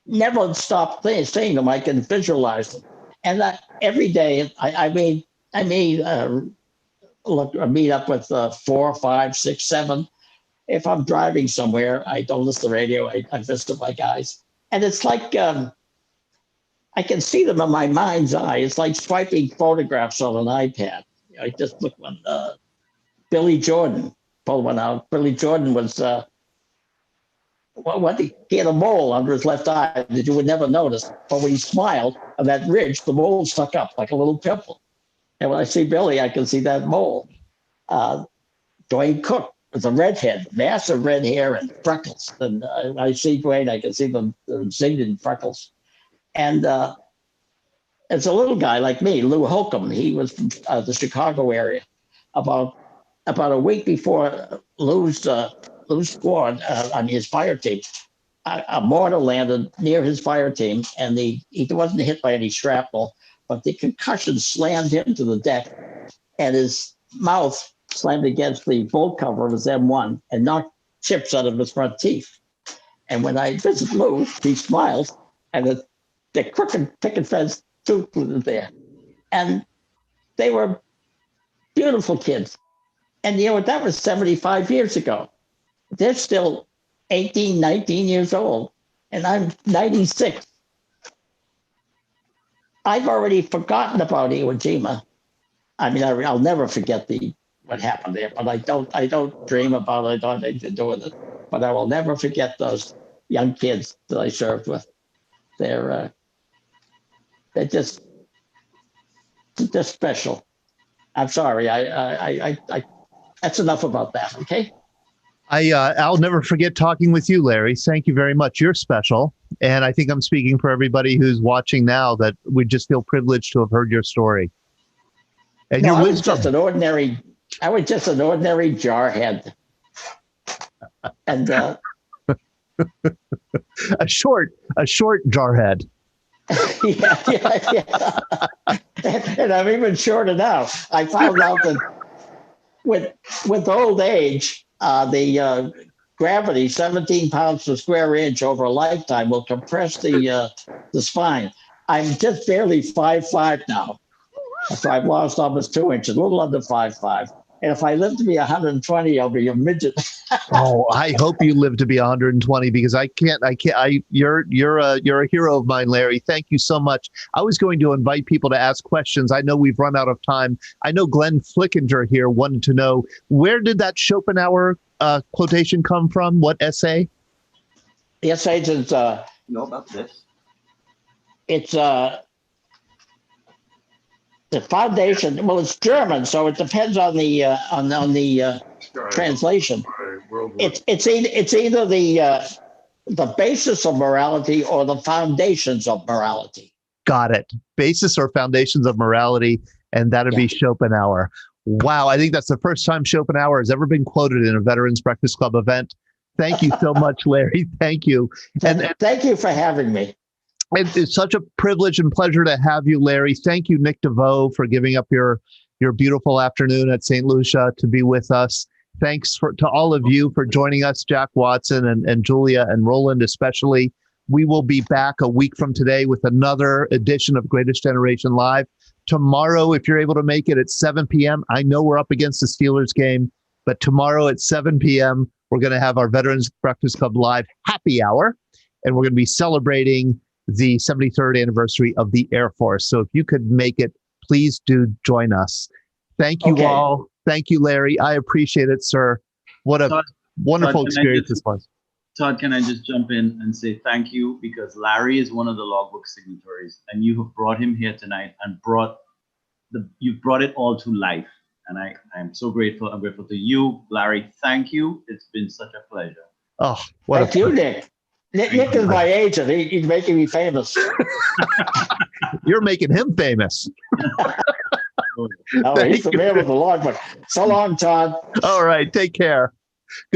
never stopped seeing them, I can visualize them. And every day, I meet up with 4, 5, 6, 7. If I'm driving somewhere, I don't listen to the radio. I visit my guys. And it's like I can see them in my mind's eye. It's like swiping photographs on an iPad. I just look when Billy Jordan pulled one out. Billy Jordan was... he had a mole under his left eye that you would never notice. But when he smiled, on that ridge, the mole stuck up like a little pimple. And when I see Billy, I can see that mole. Dwayne Cook was a redhead, massive red hair and freckles. And I see Dwayne, I can see the zinged freckles. And as a little guy like me, Lou Holcomb, he was from the Chicago area. About a week before Lou's squad on his fire team, a mortar landed near his fire team, and he wasn't hit by any shrapnel, but the concussion slammed him to the deck, and his mouth slammed against the bolt cover of his M1 and knocked chips out of his front teeth. And when I visited Lou, he smiled, and the crooked picket fence tooth was there. And they were beautiful kids. And that was 75 years ago. They're still 18, 19 years old, and I'm 96. I've already forgotten about Iwo Jima. I mean, I'll never forget what happened there, but I don't dream about it. I don't have anything to do with it. But I will never forget those young kids that I served with. They're just special. I'm sorry. I that's enough about that. Okay. I'll never forget talking with you, Larry. Thank you very much. You're special. And I think I'm speaking for everybody who's watching now that we just feel privileged to have heard your story. And no, your I wisdom. was just an ordinary jarhead. And A short jarhead. yeah. And I'm even shorter now. I found out that with old age, the gravity, 17 pounds per square inch over a lifetime, will compress the spine. I'm just barely 5'5" now. So I've lost almost 2 inches, a little under 5'5". And if I live to be 120, I'll be a midget. Oh, I hope you live to be 120 because you're a hero of mine, Larry. Thank you so much. I was going to invite people to ask questions. I know we've run out of time. I know Glenn Flickinger here wanted to know, where did that Schopenhauer quotation come from? What essay? The essay is, You know about this? it's the foundation. Well, it's German, so it depends on the translation. It's either the basis of morality or the foundations of morality. Got it. Basis or foundations of morality, and that'd be Schopenhauer. Wow, I think that's the first time Schopenhauer has ever been quoted in a Veterans Breakfast Club event. Thank you so much, Larry. Thank you. And thank you for having me. It's such a privilege and pleasure to have you, Larry. Thank you, Nick DeVoe, for giving up your beautiful afternoon at St. Lucia to be with us. Thanks to all of you for joining us, Jack Watson and Julia and Roland especially. We will be back a week from today with another edition of Greatest Generation Live. Tomorrow, if you're able to make it at 7 p.m., I know we're up against the Steelers game, but tomorrow at 7 p.m., we're going to have our Veterans Breakfast Club Live happy hour, and we're going to be celebrating the 73rd anniversary of the Air Force. So if you could make it, please do join us. Thank you all. Thank you, Larry. I appreciate it, sir. What a wonderful experience this was. Todd, can I just jump in and say thank you, because Larry is one of the logbook signatories, and you have brought him here tonight and you've brought it all to life. And I'm so grateful. I'm grateful to you, Larry. Thank you. It's been such a pleasure. Oh, thank you, Nick. Nick is my agent. He's making me famous. You're making him famous. Oh, he's familiar with the logbook. So long, Todd. All right. Take care.